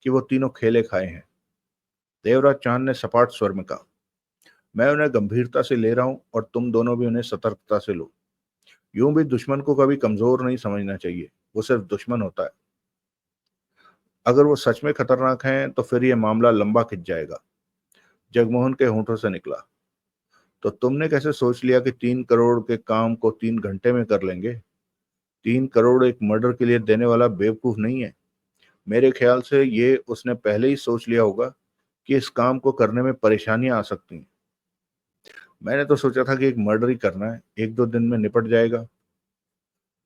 कि वो तीनों खेले खाए हैं, देवराज चांद ने सपाट स्वर में कहा। मैं उन्हें गंभीरता से ले रहा हूं और तुम दोनों भी उन्हें सतर्कता से लो। यूं भी दुश्मन को कभी कमजोर नहीं समझना चाहिए, वो सिर्फ दुश्मन होता है। अगर वो सच में खतरनाक हैं तो फिर ये मामला लंबा खिंच जाएगा, जगमोहन के होंठों से निकला। तो तुमने कैसे सोच लिया कि 3 करोड़ के काम को 3 घंटे में कर लेंगे? 3 करोड़ एक मर्डर के लिए देने वाला बेवकूफ नहीं है। मेरे ख्याल से ये उसने पहले ही सोच लिया होगा कि इस काम को करने में परेशानियां आ सकती हैं। मैंने तो सोचा था कि एक मर्डर ही करना है, 1-2 दिन में निपट जाएगा।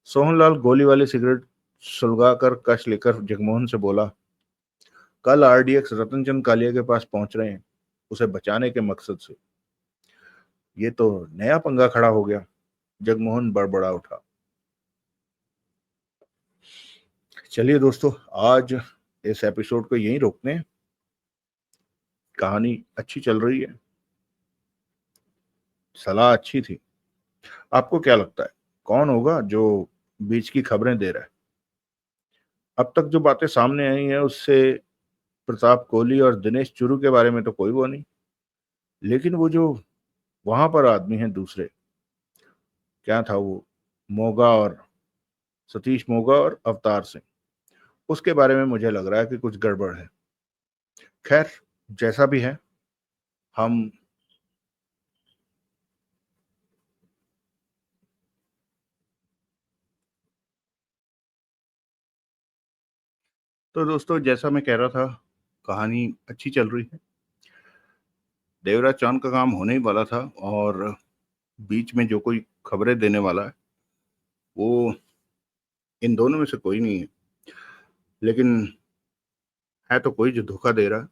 सोहनलाल गोली वाली सिगरेट सुलगाकर कश लेकर जगमोहन से बोला। कल आरडीएक्स रतनचंद कालिया के पास पहुंच रहे हैं, उसे बचाने के मकसद से। ये तो नया पंगा खड़ा हो गया, जगमोहन बड़बड़ा उठा। चलिए दोस्तों, आज इस एपिसोड को यहीं रोकते हैं। कहानी अच्छी चल रही है, सलाह अच्छी थी। आपको क्या लगता है कौन होगा जो बीच की खबरें दे रहा है? अब तक जो बातें सामने आई हैं उससे प्रताप कोहली और दिनेश चुरू के बारे में तो कोई वो नहीं, लेकिन वो जो वहां पर आदमी हैं दूसरे, क्या था वो, मोगा और सतीश मोगा और अवतार सिंह, उसके बारे में मुझे लग रहा है कि कुछ गड़बड़ है। खैर, जैसा भी है, हम तो दोस्तों जैसा मैं कह रहा था, कहानी अच्छी चल रही है। देवराज चांद का काम होने ही वाला था और बीच में जो कोई खबरें देने वाला है वो इन दोनों में से कोई नहीं है। लेकिन है तो कोई जो धोखा दे रहा है।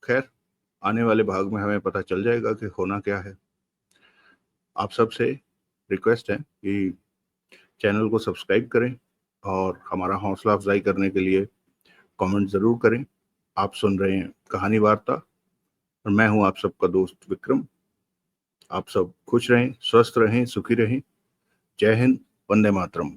खैर, आने वाले भाग में हमें पता चल जाएगा कि होना क्या है। आप सबसे रिक्वेस्ट है कि चैनल को सब्सक्राइब करें और हमारा हौसला अफजाई करने के लिए कमेंट ज़रूर करें। आप सुन रहे हैं कहानी वार्ता और मैं हूं आप सबका दोस्त विक्रम। आप सब खुश रहें, स्वस्थ रहें, सुखी रहें। जय हिंद, वंदे मातरम।